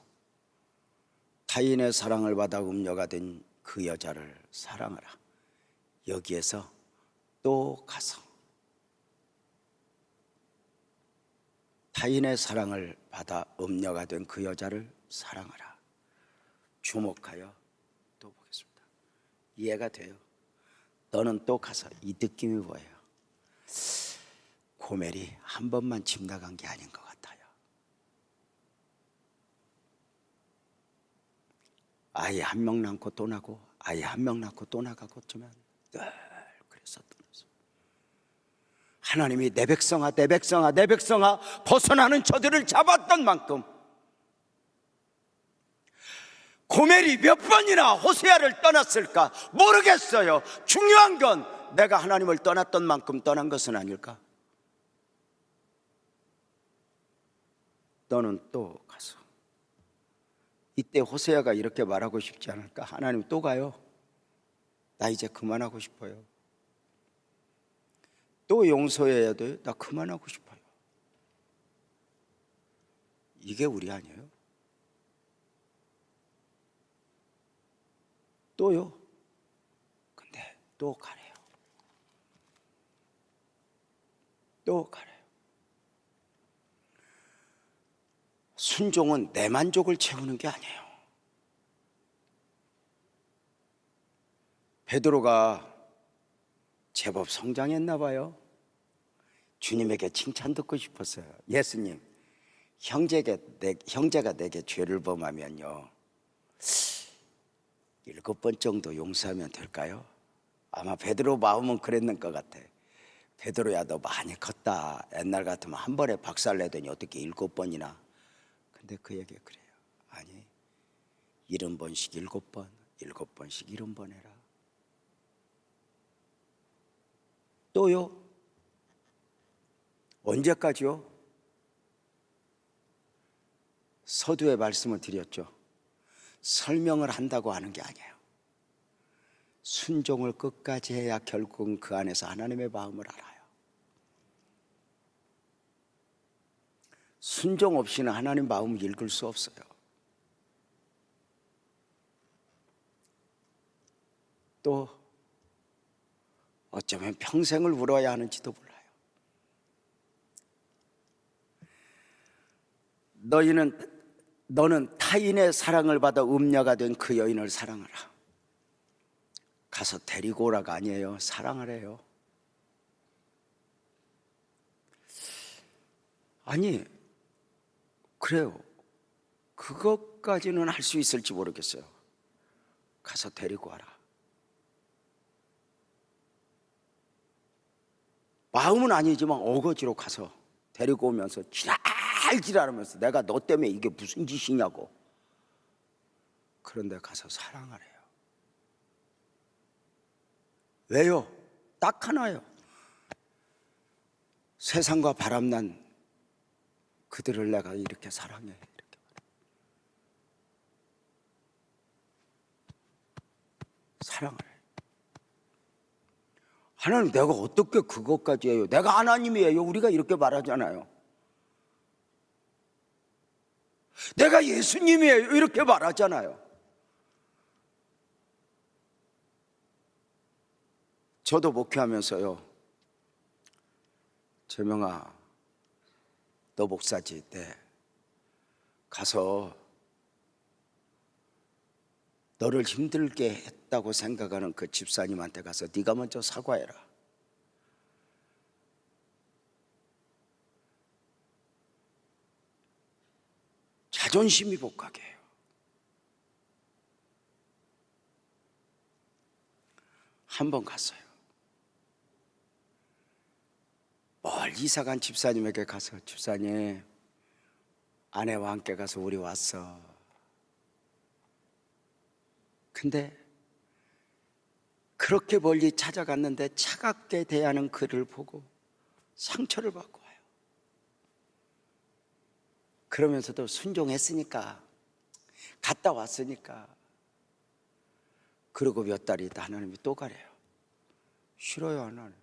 타인의 사랑을 받아 음녀가 된 그 여자를 사랑하라. 여기에서 또 가서 타인의 사랑을 받아 음녀가 된 그 여자를 사랑하라. 주목하여 또 보겠습니다. 이해가 돼요? 너는 또 가서. 이 느낌이 뭐예요? 고멜이 한 번만 집 나간 게 아닌 것 같아요. 아이 한 명 낳고 또 나고 아이 한 명 낳고 또 나가고 어쩌면 늘 그랬었던 거죠. 하나님이 내 백성아 내 백성아 내 백성아 벗어나는 저들을 잡았던 만큼 고멜이 몇 번이나 호세아를 떠났을까 모르겠어요. 중요한 건 내가 하나님을 떠났던 만큼 떠난 것은 아닐까? 너는 또 가서. 이때 호세아가 이렇게 말하고 싶지 않을까? 하나님 또 가요? 나 이제 그만하고 싶어요. 또 용서해야 돼요? 나 그만하고 싶어요. 이게 우리 아니에요? 또요? 근데 또 가래요. 또 가래요. 순종은 내 만족을 채우는 게 아니에요. 베드로가 제법 성장했나 봐요. 주님에게 칭찬 듣고 싶었어요. 예수님, 형제가 내게 죄를 범하면요 7번 정도 용서하면 될까요? 아마 베드로 마음은 그랬는 것 같아. 베드로야 너 많이 컸다. 옛날 같으면 한 번에 박살내더니 어떻게 7번이나. 근데 그에게 그래요. 아니 70번씩 7번 7번씩 70번 해라. 또요? 언제까지요? 서두에 말씀을 드렸죠. 설명을 한다고 하는 게 아니에요. 순종을 끝까지 해야 결국은 그 안에서 하나님의 마음을 알아요. 순종 없이는 하나님 마음을 읽을 수 없어요. 또 어쩌면 평생을 울어야 하는지도 몰라요. 너는 타인의 사랑을 받아 음녀가 된 그 여인을 사랑하라. 가서 데리고 오라가 아니에요. 사랑하래요. 아니 그래요. 그것까지는 할 수 있을지 모르겠어요. 가서 데리고 와라. 마음은 아니지만 어거지로 가서 데리고 오면서 지랄지랄하면서 내가 너 때문에 이게 무슨 짓이냐고. 그런데 가서 사랑하래요. 왜요? 딱 하나요. 세상과 바람난 그들을 내가 이렇게 사랑해. 이렇게 사랑을. 하나님 내가 어떻게 그것까지 해요? 내가 하나님이에요. 우리가 이렇게 말하잖아요. 내가 예수님이에요. 이렇게 말하잖아요. 저도 목회하면서요. 재명아 너 목사지? 네. 가서 너를 힘들게 했다고 생각하는 그 집사님한테 가서 네가 먼저 사과해라. 자존심이 복하게요. 한 번 갔어요. 멀리 이사간 집사님에게 가서 집사님, 아내와 함께 가서 우리 왔어. 근데 그렇게 멀리 찾아갔는데 차갑게 대하는 그를 보고 상처를 받고 와요. 그러면서도 순종했으니까, 갔다 왔으니까. 그러고 몇 달이 있다 하나님이 또 가래요. 싫어요, 하나님.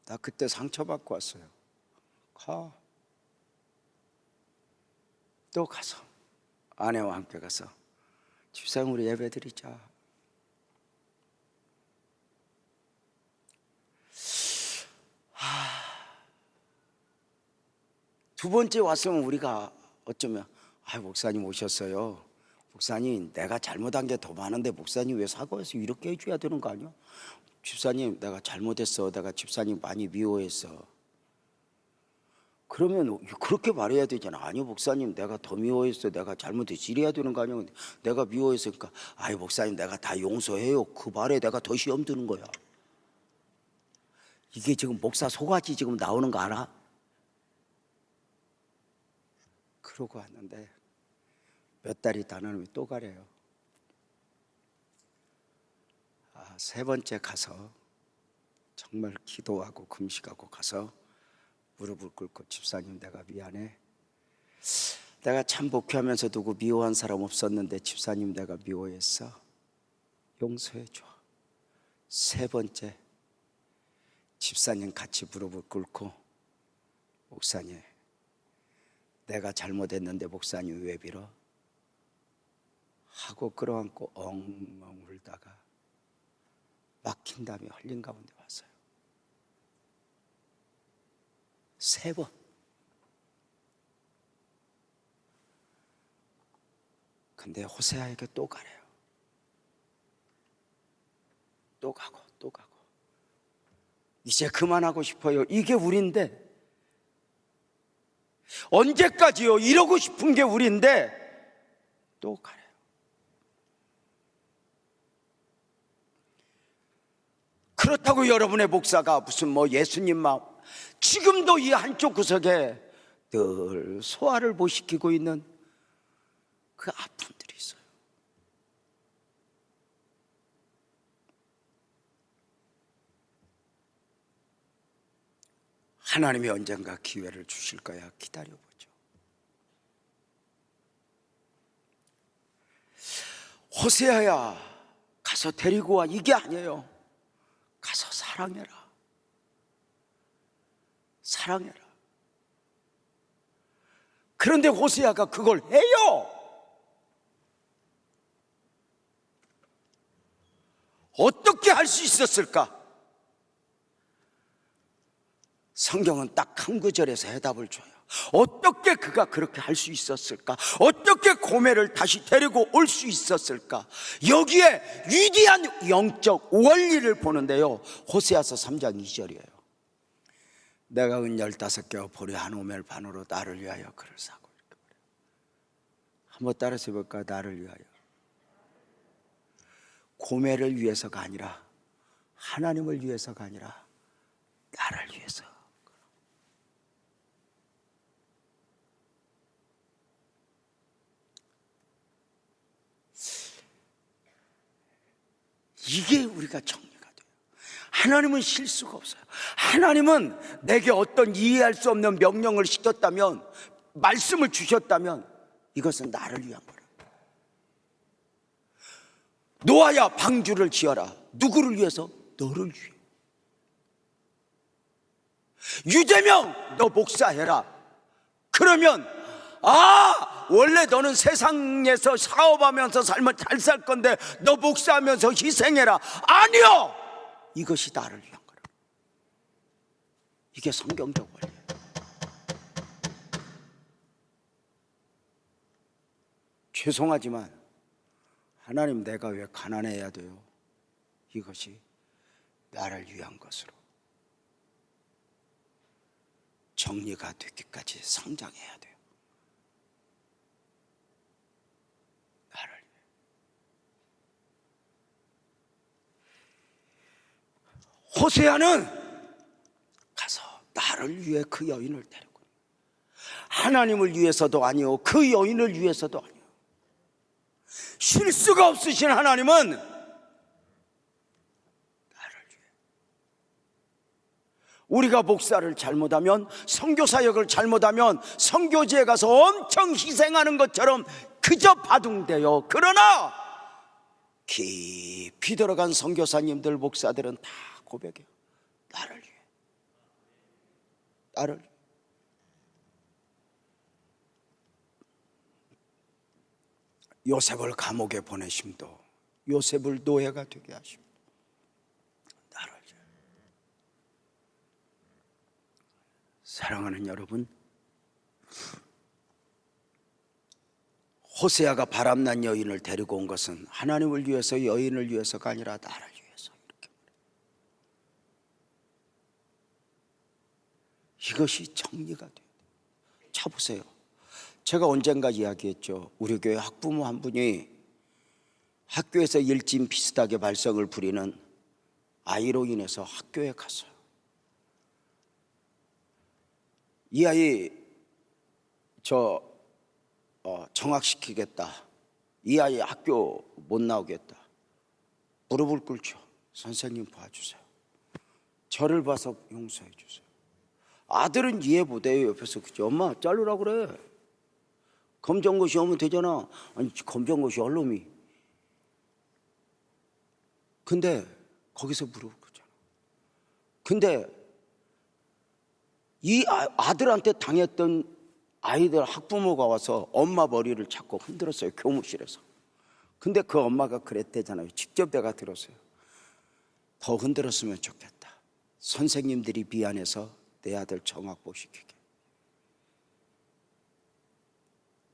나 그때 상처받고 왔어요. 가. 또 가서 아내와 함께 가서 집사님 우리 예배 드리자. 두 번째 왔으면 우리가 어쩌면 목사님 오셨어요. 목사님 내가 잘못한 게 더 많은데 목사님 왜 사과해서 이렇게 해줘야 되는 거 아니야? 집사님 내가 잘못했어. 내가 집사님 많이 미워했어. 그러면 그렇게 말해야 되잖아. 아니요 목사님 내가 더 미워했어. 내가 잘못했어. 이래야 되는 거 아니야? 내가 미워했으니까 목사님 내가 다 용서해요. 그 말에 내가 더 시험 드는 거야. 이게 지금 목사 속아지 지금 나오는 거 알아? 그러고 왔는데 몇 달이 있다 하나님이 또 가래요. 세 번째 가서 정말 기도하고 금식하고 가서 무릎을 꿇고 집사님 내가 미안해. 내가 참 목회하면서 누구 미워한 사람 없었는데 집사님 내가 미워했어. 용서해 줘. 세 번째 집사님 같이 무릎을 꿇고 목사님 내가 잘못했는데 목사님 왜 빌어? 하고 끌어안고 엉엉 울다가 막힌 다음에 흘린 가운데 왔어요. 세 번. 근데 호세아에게 또 가래요. 또 가고 또 가고. 이제 그만하고 싶어요. 이게 우리인데 언제까지요? 이러고 싶은 게 우리인데 또 가래요. 그렇다고 여러분의 목사가 무슨 예수님 마음, 지금도 이 한쪽 구석에 늘 소화를 못 시키고 있는 그 아픔들이 있어요. 하나님이 언젠가 기회를 주실 거야. 기다려보죠. 호세아야 가서 데리고 와 이게 아니에요. 가서 사랑해라. 사랑해라. 그런데 호세아가 그걸 해요. 어떻게 할 수 있었을까? 성경은 딱 한 구절에서 해답을 줘요. 어떻게 그가 그렇게 할 수 있었을까? 어떻게 고멜을 다시 데리고 올 수 있었을까? 여기에 위대한 영적 원리를 보는데요, 호세아서 3장 2절이에요 내가 은 15개와 보리 한 오멜 반으로 나를 위하여 그를 사고. 한번 따라서 해볼까요? 나를 위하여. 고멜을 위해서가 아니라, 하나님을 위해서가 아니라 나를 위해서. 이게 우리가 정리가 돼요. 하나님은 실수가 없어요. 하나님은 내게 어떤 이해할 수 없는 명령을 시켰다면, 말씀을 주셨다면 이것은 나를 위한 거예요. 노아야 방주를 지어라. 누구를 위해서? 너를 위해. 유재명 너 목사해라. 그러면 원래 너는 세상에서 사업하면서 삶을 잘 살 건데 너 목사하면서 희생해라. 아니요, 이것이 나를 위한 거라. 이게 성경적 원리예요. 죄송하지만 하나님, 내가 왜 가난해야 돼요? 이것이 나를 위한 것으로 정리가 되기까지 성장해야 돼요. 나를 위해. 호세아는 가서 나를 위해 그 여인을 데리고, 하나님을 위해서도 아니요, 그 여인을 위해서도 아니요, 실수가 없으신 하나님은 나를 위해. 우리가 목사를 잘못하면, 선교사역을 잘못하면 선교지에 가서 엄청 희생하는 것처럼 그저 바둥대요. 그러나 깊이 들어간 선교사님들, 목사들은 다 고백해요. 나를 위해. 나를 위해. 요셉을 감옥에 보내심도, 요셉을 노예가 되게 하심도 나를 위해. 사랑하는 여러분, 호세아가 바람난 여인을 데리고 온 것은 하나님을 위해서, 여인을 위해서가 아니라 나를 위해서. 이렇게 이것이 정리가 돼요. 자 보세요. 제가 언젠가 이야기했죠. 우리 교회 학부모 한 분이 학교에서 일진 비슷하게 발성을 부리는 아이로 인해서 학교에 갔어요. 이 아이 정학시키겠다, 이 아이 학교 못 나오겠다, 무릎을 꿇죠. 선생님 봐주세요. 저를 봐서 용서해 주세요. 아들은 이해 못해요. 옆에서. 그죠? 엄마 자르라 그래. 검정고시 오면 되잖아. 아니, 검정고시 할 놈이. 근데 거기서 무릎을 꿇잖아. 근데 이 아들한테 당했던 아이들 학부모가 와서 엄마 머리를 잡고 흔들었어요. 교무실에서. 근데 그 엄마가 그랬대잖아요. 직접 내가 들었어요. 더 흔들었으면 좋겠다. 선생님들이 미안해서 내 아들 정학고 시키게.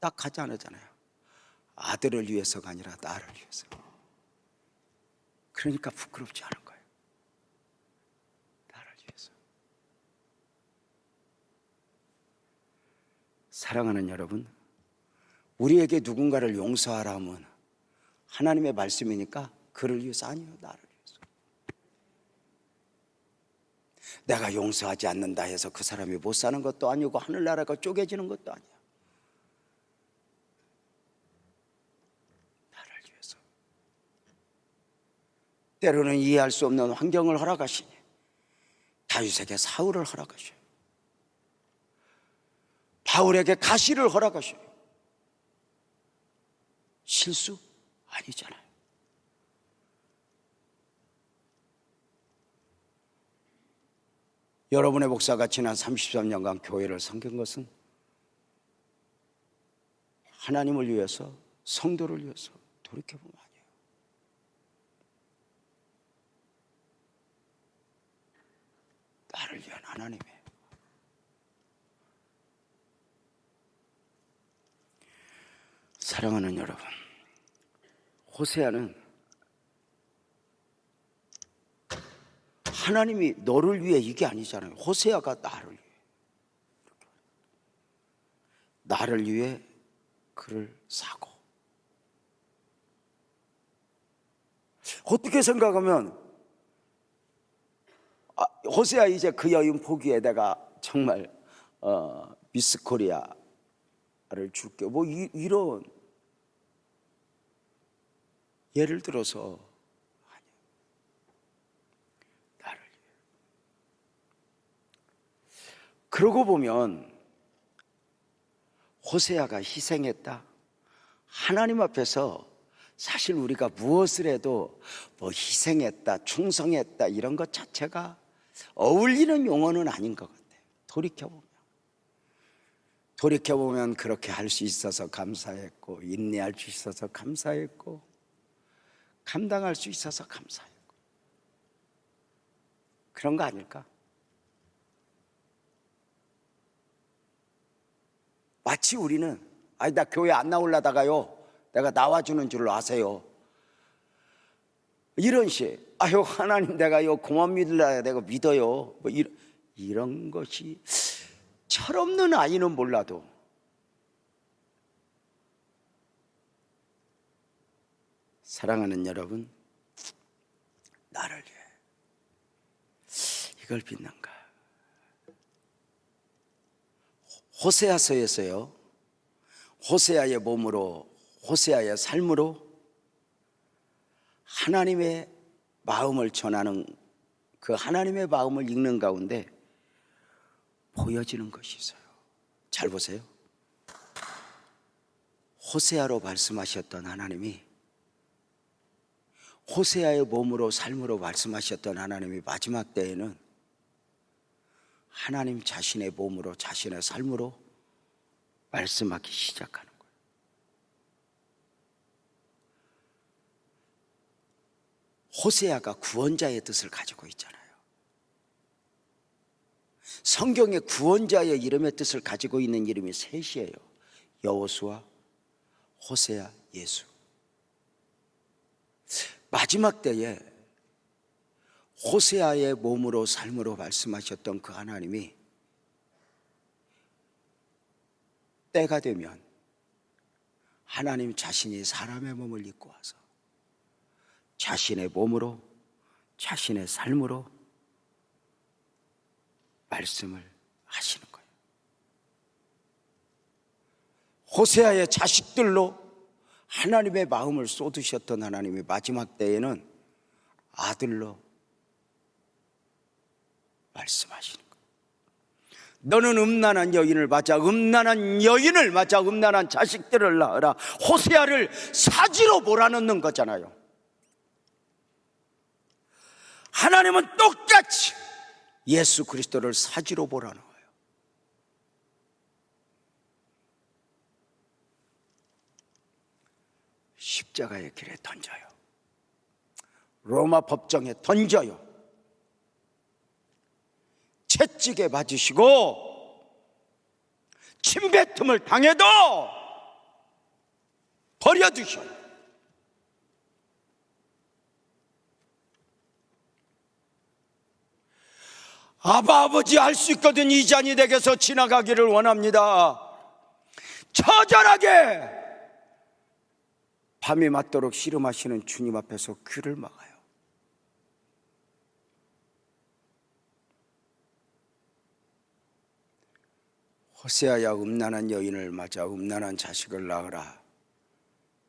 딱 하지 않았잖아요. 아들을 위해서가 아니라 나를 위해서. 그러니까 부끄럽지 않은 거예요. 나를 위해서. 사랑하는 여러분, 우리에게 누군가를 용서하라 하면 하나님의 말씀이니까 그를 위해서, 아니요, 나를 위해서. 내가 용서하지 않는다 해서 그 사람이 못 사는 것도 아니고 하늘나라가 쪼개지는 것도 아니야. 나를 위해서. 때로는 이해할 수 없는 환경을 허락하시니 다윗에게 사울을 허락하셔요. 바울에게 가시를 허락하셔요. 실수 아니잖아요. 여러분의 목사가 지난 33년간 교회를 섬긴 것은 하나님을 위해서, 성도를 위해서. 돌이켜보면 아니에요. 나를 위한 하나님이에요. 사랑하는 여러분, 호세아는 하나님이 너를 위해 이게 아니잖아요. 호세아가 나를 위해, 나를 위해 그를 사고. 어떻게 생각하면 호세아 이제 그 여인 포기해. 내가 정말 미스 코리아를 줄게. 뭐 이런, 예를 들어서 아니야. 나를 위해. 그러고 보면 호세아가 희생했다. 하나님 앞에서 사실 우리가 무엇을 해도 뭐 희생했다, 충성했다 이런 것 자체가 어울리는 용어는 아닌 것 같아요. 돌이켜보면 그렇게 할 수 있어서 감사했고, 인내할 수 있어서 감사했고, 감당할 수 있어서 감사했고, 그런 거 아닐까? 마치 우리는, 아니 나 교회 안 나오려다가요 내가 나와주는 줄 아세요? 이런 식. 아유 하나님 내가 요 고맙습니다. 내가 믿어요. 뭐 이런 것이 철없는 아이는 몰라도 사랑하는 여러분, 나를 위해 이걸 믿는가? 호세아서에서요, 호세아의 몸으로, 호세아의 삶으로 하나님의 마음을 전하는, 그 하나님의 마음을 읽는 가운데 보여지는 것이 있어요. 잘 보세요. 호세아로 말씀하셨던 하나님이, 호세아의 몸으로 삶으로 말씀하셨던 하나님이 마지막 때에는 하나님 자신의 몸으로, 자신의 삶으로 말씀하기 시작하는 거예요. 호세아가 구원자의 뜻을 가지고 있잖아요. 성경에 구원자의 이름의 뜻을 가지고 있는 이름이 셋이에요. 여호수아, 호세아, 예수. 마지막 때에 호세아의 몸으로 삶으로 말씀하셨던 그 하나님이 때가 되면 하나님 자신이 사람의 몸을 입고 와서 자신의 몸으로, 자신의 삶으로 말씀을 하시는 거예요. 호세아의 자식들로 하나님의 마음을 쏟으셨던 하나님이 마지막 때에는 아들로 말씀하시는 거예요. 너는 음란한 여인을 맞아, 음란한 여인을 맞아, 음란한 자식들을 낳으라. 호세아를 사지로 몰아넣는 거잖아요. 하나님은 똑같이 예수 그리스도를 사지로 몰아넣어요. 십자가의 길에 던져요. 로마 법정에 던져요. 채찍에 맞으시고 침뱉음을 당해도 버려두셔요. 아버지 할 수 있거든 이 잔이 내게서 지나가기를 원합니다. 처절하게 밤이 맞도록 씨름하시는 주님 앞에서 귀를 막아요. 호세아야 음란한 여인을 맞아 음란한 자식을 낳으라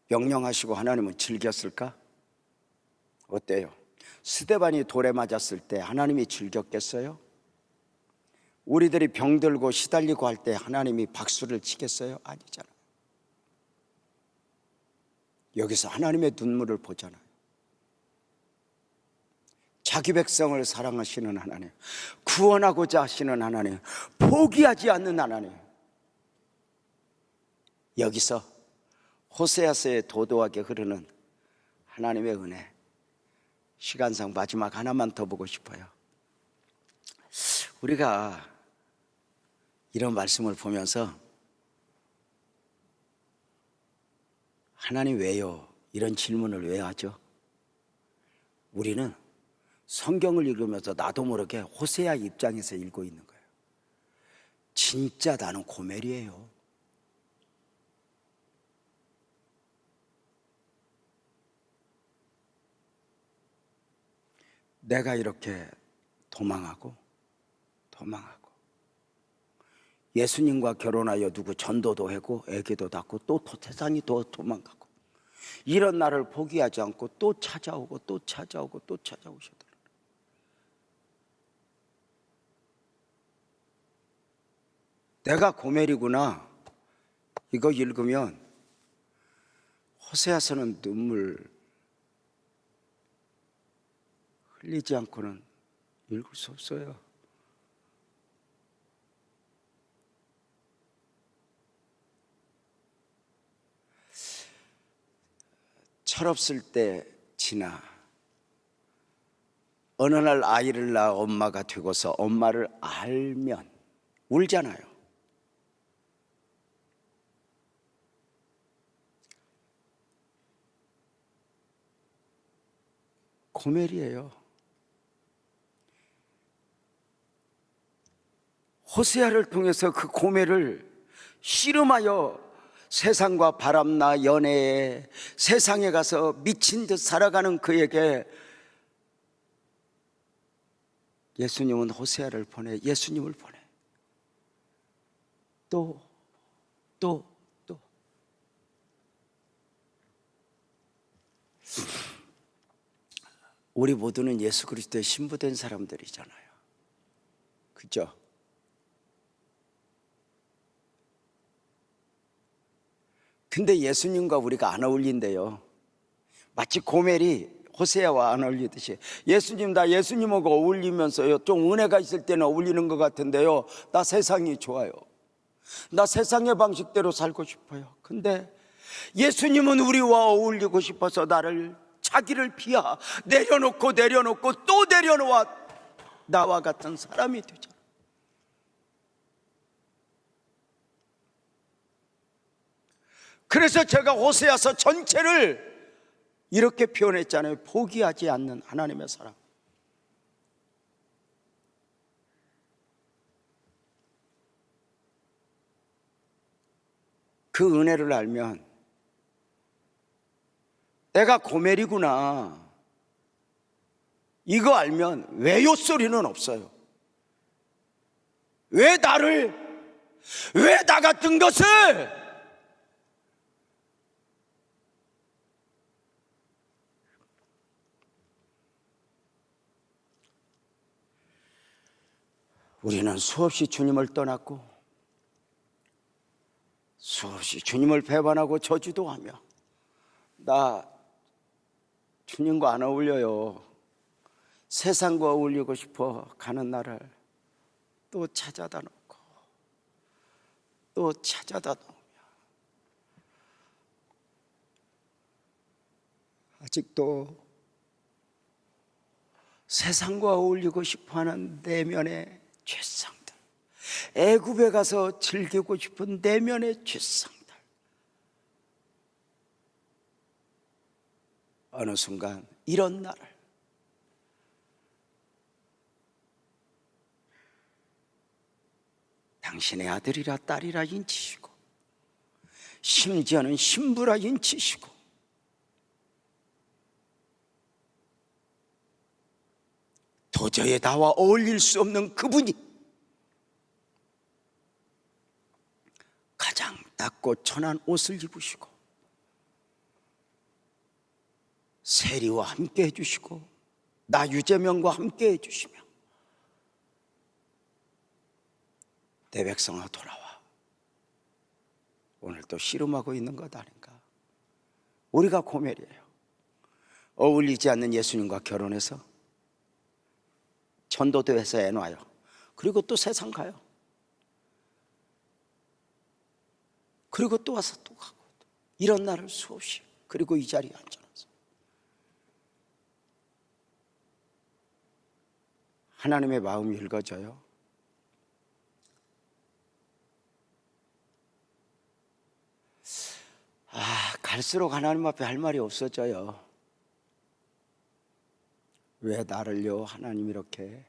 명령하시고 하나님은 즐겼을까? 어때요? 스데반이 돌에 맞았을 때 하나님이 즐겼겠어요? 우리들이 병들고 시달리고 할 때 하나님이 박수를 치겠어요? 아니잖아요. 여기서 하나님의 눈물을 보잖아요. 자기 백성을 사랑하시는 하나님, 구원하고자 하시는 하나님, 포기하지 않는 하나님. 여기서 호세아서에 도도하게 흐르는 하나님의 은혜, 시간상 마지막 하나만 더 보고 싶어요. 우리가 이런 말씀을 보면서 하나님 왜요? 이런 질문을 왜 하죠? 우리는 성경을 읽으면서 나도 모르게 호세아 입장에서 읽고 있는 거예요. 진짜 나는 고멜이에요. 내가 이렇게 도망하고 예수님과 결혼하여 누구 전도도 하고 애기도 낳고 또 세상이 더 도망가고 이런 나를 포기하지 않고 또 찾아오고 찾아오시더라고요. 내가 고멜이구나 이거 읽으면 호세아서는 눈물 흘리지 않고는 읽을 수 없어요. 철없을 때 지나 어느 날 아이를 낳아 엄마가 되고서 엄마를 알면 울잖아요. 고멜이에요. 호세아를 통해서 그 고멜을 씨름하여 세상과 바람나 연애에 세상에 가서 미친 듯 살아가는 그에게 예수님은 호세아를 보내, 예수님을 보내. 또 우리 모두는 예수 그리스도의 신부된 사람들이잖아요. 그죠? 근데 예수님과 우리가 안 어울린대요. 마치 고멜이 호세아와 안 어울리듯이 예수님, 나 예수님하고 어울리면서요 좀 은혜가 있을 때는 어울리는 것 같은데요, 나 세상이 좋아요. 나 세상의 방식대로 살고 싶어요. 근데 예수님은 우리와 어울리고 싶어서 나를, 자기를 비하 내려놓고 또 내려놓아 나와 같은 사람이 되죠. 그래서 제가 호세아서 전체를 이렇게 표현했잖아요. 포기하지 않는 하나님의 사람. 그 은혜를 알면 내가 고멜이구나, 이거 알면 왜요 소리는 없어요. 왜 나 같은 것을 우리는 수없이 주님을 떠났고 수없이 주님을 배반하고 저주도 하며 나 주님과 안 어울려요, 세상과 어울리고 싶어 가는 나를 또 찾아다 놓고 또 찾아다 놓으며 아직도 세상과 어울리고 싶어하는 내면의 죄성들, 애굽에 가서 즐기고 싶은 내면의 죄성들, 어느 순간 이런 나를 당신의 아들이라 딸이라 인치시고 심지어는 신부라 인치시고 도저히 나와 어울릴 수 없는 그분이 가장 낮고 천한 옷을 입으시고 세리와 함께 해주시고 나 유재명과 함께 해주시며 내 백성아 돌아와, 오늘 또 씨름하고 있는 것 아닌가. 우리가 고멜이에요. 어울리지 않는 예수님과 결혼해서 전도대회에서 애 놔요. 그리고 또 세상 가요. 그리고 또 와서 또 가고, 이런 날을 수없이, 그리고 이 자리에 앉아서 하나님의 마음이 읽어져요. 갈수록 하나님 앞에 할 말이 없어져요. 왜 나를요, 하나님 이렇게.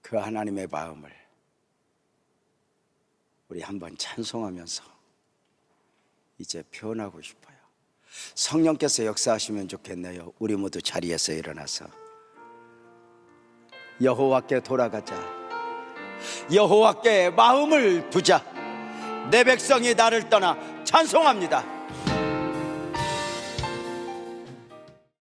그 하나님의 마음을 우리 한번 찬송하면서 이제 표현하고 싶어요. 성령께서 역사하시면 좋겠네요. 우리 모두 자리에서 일어나서 여호와께 돌아가자. 여호와께 마음을 두자. 내 백성이 나를 떠나 찬송합니다.